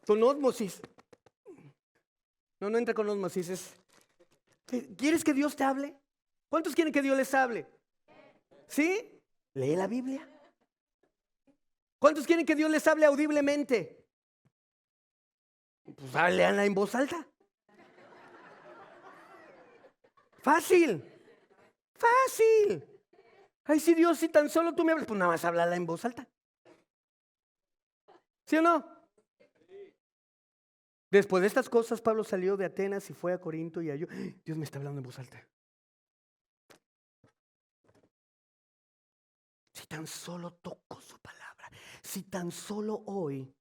Tonósmosis. No entra con osmosis. ¿Quieres que Dios te hable? ¿Cuántos quieren que Dios les hable? ¿Sí? Lee la Biblia. ¿Cuántos quieren que Dios les hable audiblemente? Pues léanla en voz alta. Fácil. Fácil. Ay, si Dios, si tan solo tú me hablas, pues nada más háblala en voz alta. ¿Sí o no? Después de estas cosas, Pablo salió de Atenas y fue a Corinto y halló. Dios me está hablando en voz alta. Si tan solo toco su palabra, si tan solo hoy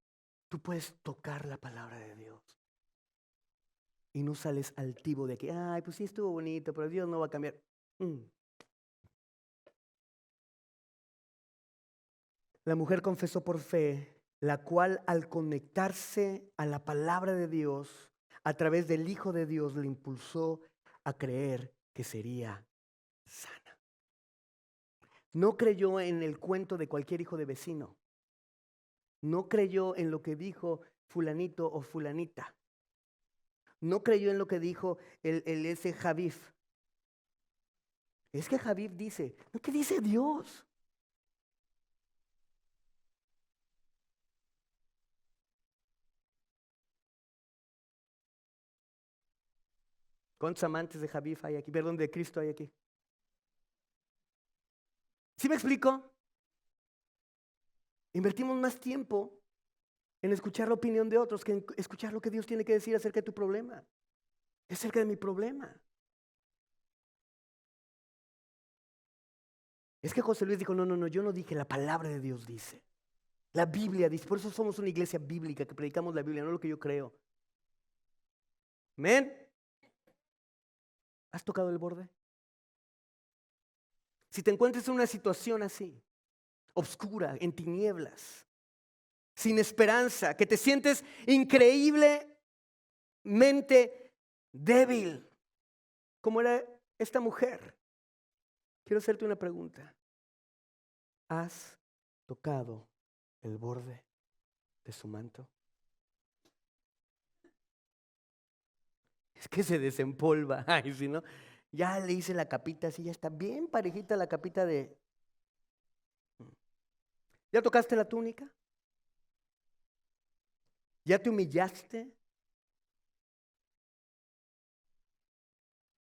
tú puedes tocar la palabra de Dios y no sales altivo de que, ay, pues sí estuvo bonito, pero Dios no va a cambiar. La mujer confesó por fe, la cual al conectarse a la palabra de Dios, a través del Hijo de Dios, le impulsó a creer que sería sana. No creyó en el cuento de cualquier hijo de vecino. No creyó en lo que dijo fulanito o fulanita. No creyó en lo que dijo ese Javif. Es que Javif dice, ¿qué dice Dios? ¿Cuántos amantes de Javif hay aquí? Perdón, de Cristo hay aquí. ¿Sí me explico? Invertimos más tiempo en escuchar la opinión de otros que en escuchar lo que Dios tiene que decir acerca de tu problema, acerca de mi problema. Es que José Luis dijo, no, yo no dije, la palabra de Dios dice. La Biblia dice, por eso somos una iglesia bíblica que predicamos la Biblia, no lo que yo creo. ¿Amén? ¿Has tocado el borde? Si te encuentras en una situación así, oscura, en tinieblas, sin esperanza, que te sientes increíblemente débil, como era esta mujer, quiero hacerte una pregunta. ¿Has tocado el borde de su manto? Es que se desempolva. Ay, si no, ya le hice la capita así, ya está bien parejita la capita de... ¿Ya tocaste la túnica? ¿Ya te humillaste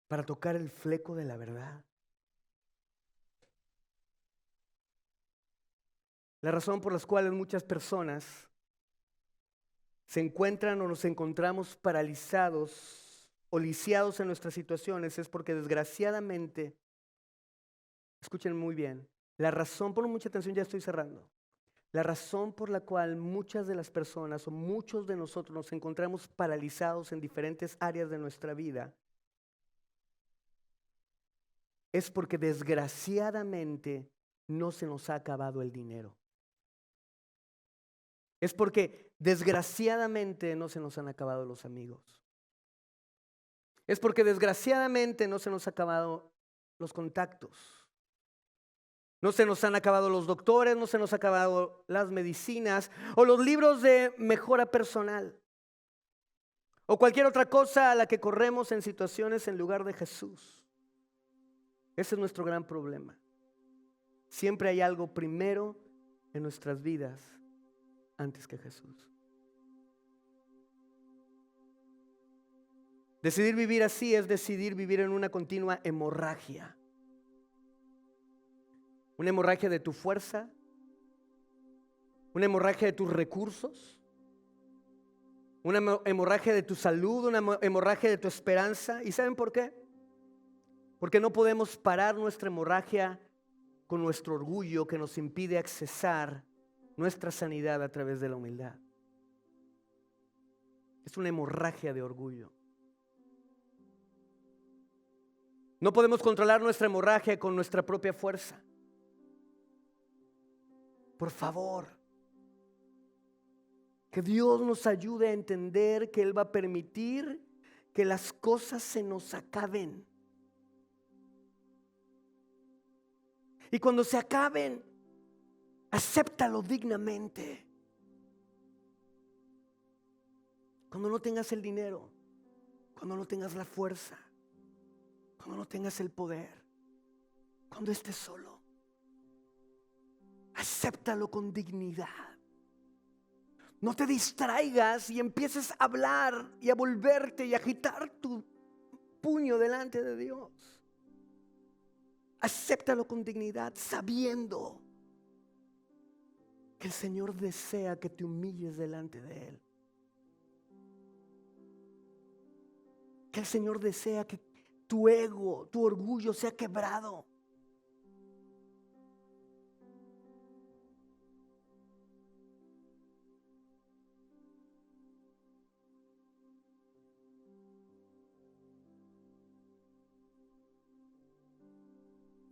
para tocar el fleco de la verdad? La razón por la cual muchas personas se encuentran o nos encontramos paralizados o lisiados en nuestras situaciones es porque desgraciadamente, escuchen muy bien, la razón, pongan mucha atención, ya estoy cerrando. La razón por la cual muchas de las personas o muchos de nosotros nos encontramos paralizados en diferentes áreas de nuestra vida es porque desgraciadamente no se nos ha acabado el dinero. Es porque desgraciadamente no se nos han acabado los amigos. Es porque desgraciadamente no se nos han acabado los contactos. No se nos han acabado los doctores, no se nos han acabado las medicinas o los libros de mejora personal. O cualquier otra cosa a la que corremos en situaciones en lugar de Jesús. Ese es nuestro gran problema. Siempre hay algo primero en nuestras vidas antes que Jesús. Decidir vivir así es decidir vivir en una continua hemorragia. Una hemorragia de tu fuerza, una hemorragia de tus recursos, una hemorragia de tu salud, una hemorragia de tu esperanza. ¿Y saben por qué? Porque no podemos parar nuestra hemorragia con nuestro orgullo que nos impide accesar nuestra sanidad a través de la humildad. Es una hemorragia de orgullo. No podemos controlar nuestra hemorragia con nuestra propia fuerza. Por favor, que Dios nos ayude a entender que Él va a permitir que las cosas se nos acaben. Y cuando se acaben, acéptalo dignamente. Cuando no tengas el dinero, cuando no tengas la fuerza, cuando no tengas el poder, cuando estés solo. Acéptalo con dignidad. No te distraigas y empieces a hablar y a volverte y a agitar tu puño delante de Dios. Acéptalo con dignidad, sabiendo que el Señor desea que te humilles delante de Él. Que el Señor desea que tu ego, tu orgullo sea quebrado.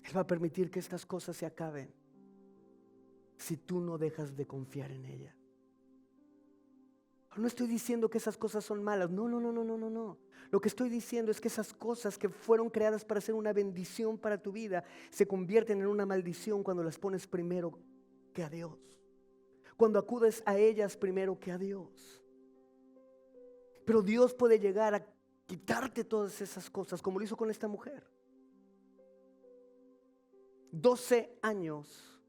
Él va a permitir que estas cosas se acaben si tú no dejas de confiar en ella. No estoy diciendo que esas cosas son malas. No. Lo que estoy diciendo es que esas cosas que fueron creadas para ser una bendición para tu vida se convierten en una maldición cuando las pones primero que a Dios. Cuando acudes a ellas primero que a Dios. Pero Dios puede llegar a quitarte todas esas cosas, como lo hizo con esta mujer. 12 años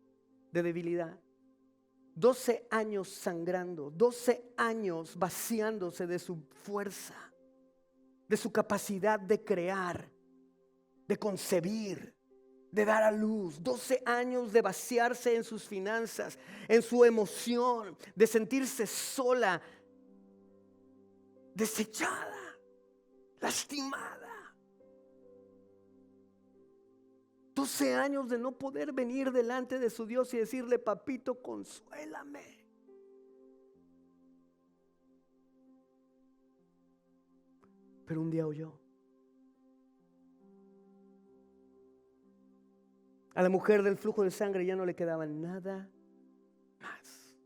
de debilidad. 12 años sangrando, 12 años vaciándose de su fuerza, de su capacidad de crear, de concebir, de dar a luz. 12 años de vaciarse en sus finanzas, en su emoción, de sentirse sola, desechada, lastimada. 12 años de no poder venir delante de su Dios y decirle: papito, consuélame. Pero un día oyó. A la mujer del flujo de sangre ya no le quedaba nada más.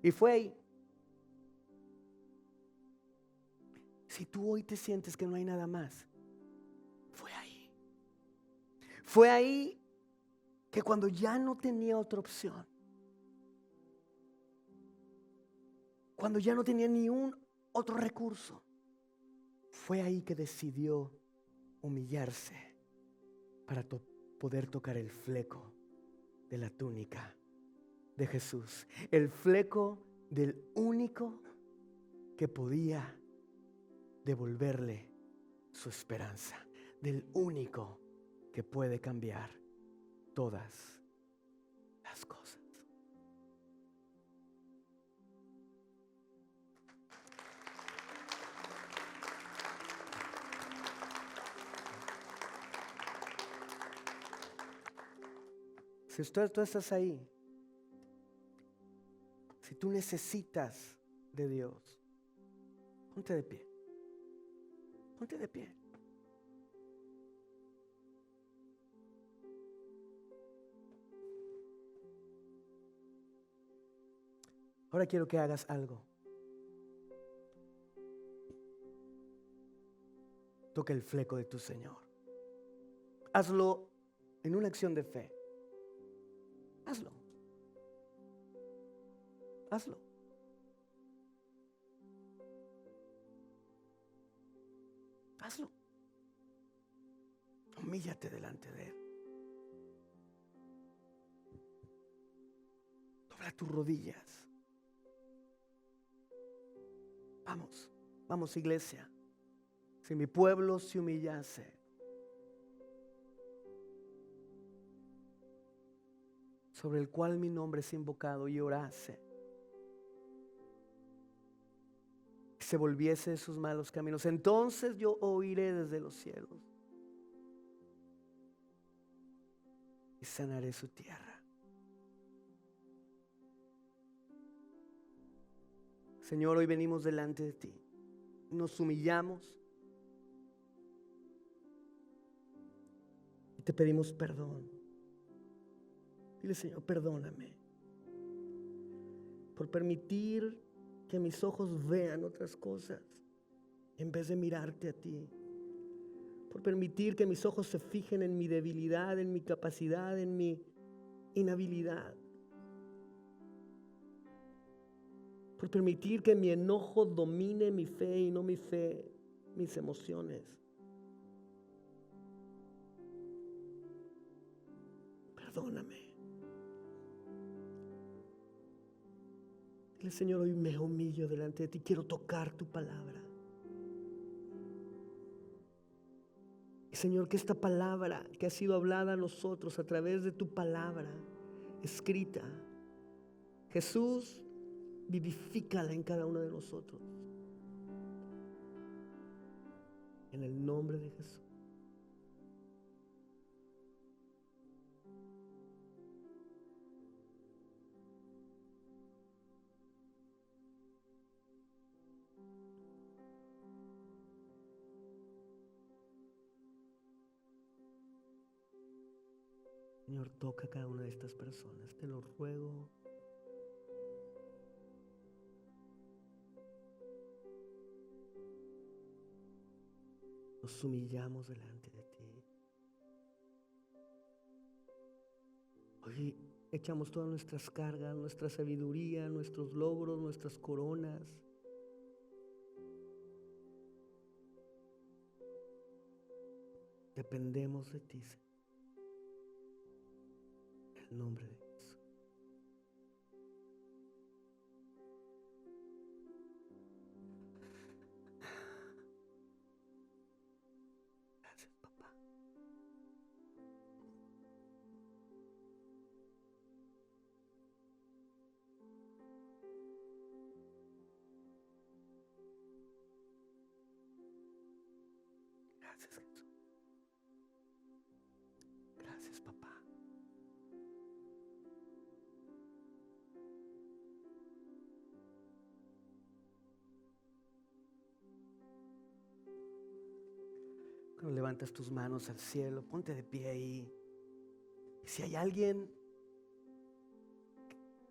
Y fue ahí. Si tú hoy te sientes que no hay nada más, fue ahí. Fue ahí que cuando ya no tenía otra opción, cuando ya no tenía ni un otro recurso, fue ahí que decidió humillarse para poder tocar el fleco de la túnica de Jesús. El fleco del único que podía devolverle su esperanza. Del único que puede cambiar todas las cosas. Si tú estás ahí, si tú necesitas de Dios, ponte de pie. Ponte de pie. Ahora quiero que hagas algo. Toca el fleco de tu Señor. Hazlo en una acción de fe. Hazlo. Hazlo. Hazlo. Humíllate delante de Él. Dobla tus rodillas. Vamos iglesia. Si mi pueblo se humillase, sobre el cual mi nombre es invocado, y orase, y se volviese de sus malos caminos, entonces yo oiré desde los cielos y sanaré su tierra. Señor, hoy venimos delante de ti, nos humillamos y te pedimos perdón. Dile: Señor, perdóname por permitir que mis ojos vean otras cosas en vez de mirarte a ti. Por permitir que mis ojos se fijen en mi debilidad, en mi capacidad, en mi inhabilidad. Por permitir que mi enojo domine mi fe y no mi fe. mis emociones. Perdóname. Dile, Señor, hoy me humillo delante de ti. Quiero tocar tu palabra. Y Señor, que esta palabra que ha sido hablada a nosotros a través de tu palabra escrita, Jesús, vivifícala en cada uno de nosotros. En el nombre de Jesús. Señor, toca a cada una de estas personas, te lo ruego. Nos humillamos delante de ti. Hoy echamos todas nuestras cargas, nuestra sabiduría, nuestros logros, nuestras coronas. Dependemos de ti, Señor. En el nombre de Jesús. Gracias, papá. Gracias, Jesús. Gracias, papá. Cuando levantas tus manos al cielo, ponte de pie ahí. Y si hay alguien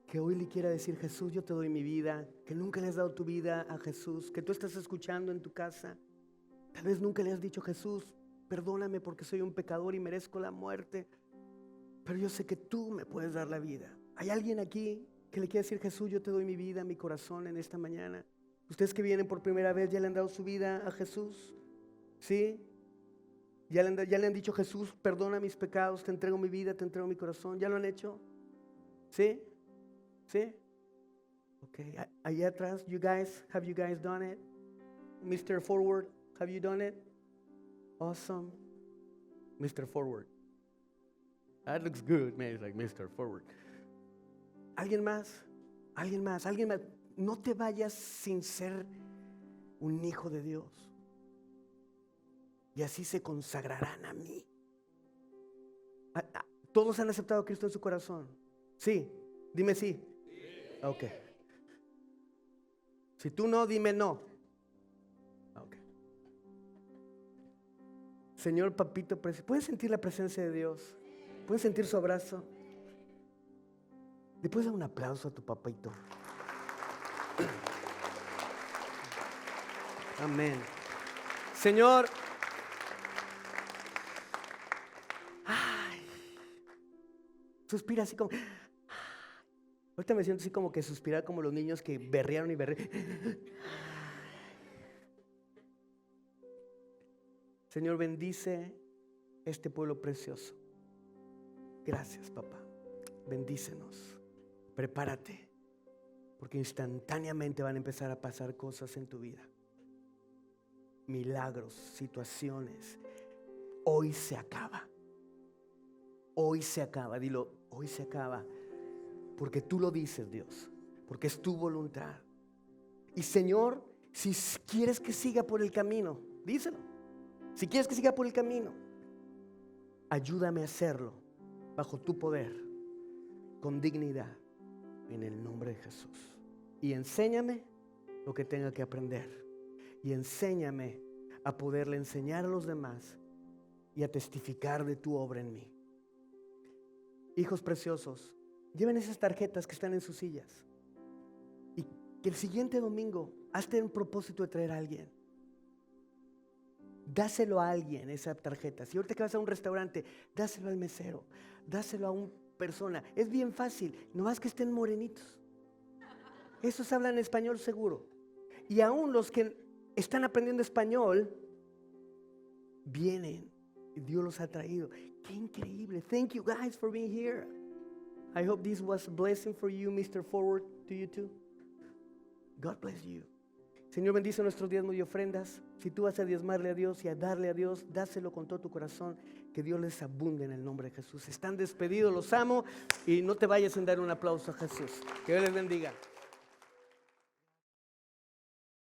que hoy le quiera decir, Jesús, yo te doy mi vida, que nunca le has dado tu vida a Jesús, que tú estás escuchando en tu casa, tal vez nunca le has dicho, Jesús, perdóname porque soy un pecador y merezco la muerte, pero yo sé que tú me puedes dar la vida. ¿Hay alguien aquí que le quiera decir, Jesús, yo te doy mi vida, mi corazón en esta mañana? Ustedes que vienen por primera vez, ¿ya le han dado su vida a Jesús? ¿Sí? ¿Ya le han dicho, Jesús, perdona mis pecados, te entrego mi vida, te entrego mi corazón? ¿Ya lo han hecho? ¿Sí? ¿Sí? Ok, allá atrás, have you guys done it? Mr. Forward, have you done it? Awesome. Mr. Forward. That looks good, man. It's like Mr. Forward. ¿Alguien más? ¿Alguien más? ¿Alguien más? No te vayas sin ser un hijo de Dios. Y así se consagrarán a mí. ¿Todos han aceptado a Cristo en su corazón? Sí. Dime sí. Ok. Si tú no, dime no. Ok. Señor papito, ¿puedes sentir la presencia de Dios? ¿Puedes sentir su abrazo? ¿Le puedes dar un aplauso a tu papito? Amén. Señor, suspira así como. Ahorita me siento así como que suspirar como los niños que berrearon y berrearon. Señor, bendice este pueblo precioso. Gracias, papá. Bendícenos. Prepárate, porque instantáneamente van a empezar a pasar cosas en tu vida. Milagros, situaciones. Hoy se acaba. Hoy se acaba. Dilo, hoy se acaba. Porque tú lo dices, Dios. Porque es tu voluntad. Y Señor, si quieres que siga por el camino, díselo. Si quieres que siga por el camino, ayúdame a hacerlo bajo tu poder, con dignidad, en el nombre de Jesús. Y enséñame lo que tenga que aprender. Y enséñame a poderle enseñar a los demás y a testificar de tu obra en mí. Hijos preciosos, lleven esas tarjetas que están en sus sillas. Y que el siguiente domingo, hazte un propósito de traer a alguien. Dáselo a alguien esa tarjeta. Si ahorita que vas a un restaurante, dáselo al mesero, dáselo a una persona. Es bien fácil, nomás que estén morenitos. Esos hablan español seguro. Y aún los que están aprendiendo español, vienen y Dios los ha traído. Qué increíble. Thank you guys for being here. I hope this was a blessing for you, Mr. Forward, to you too. God bless you. Señor, bendice nuestros diezmos y ofrendas. Si tú vas a diezmarle a Dios y a darle a Dios, dáselo con todo tu corazón. Que Dios les abunde en el nombre de Jesús. Están despedidos, los amo. Y no te vayas sin dar un aplauso a Jesús. Que Dios les bendiga.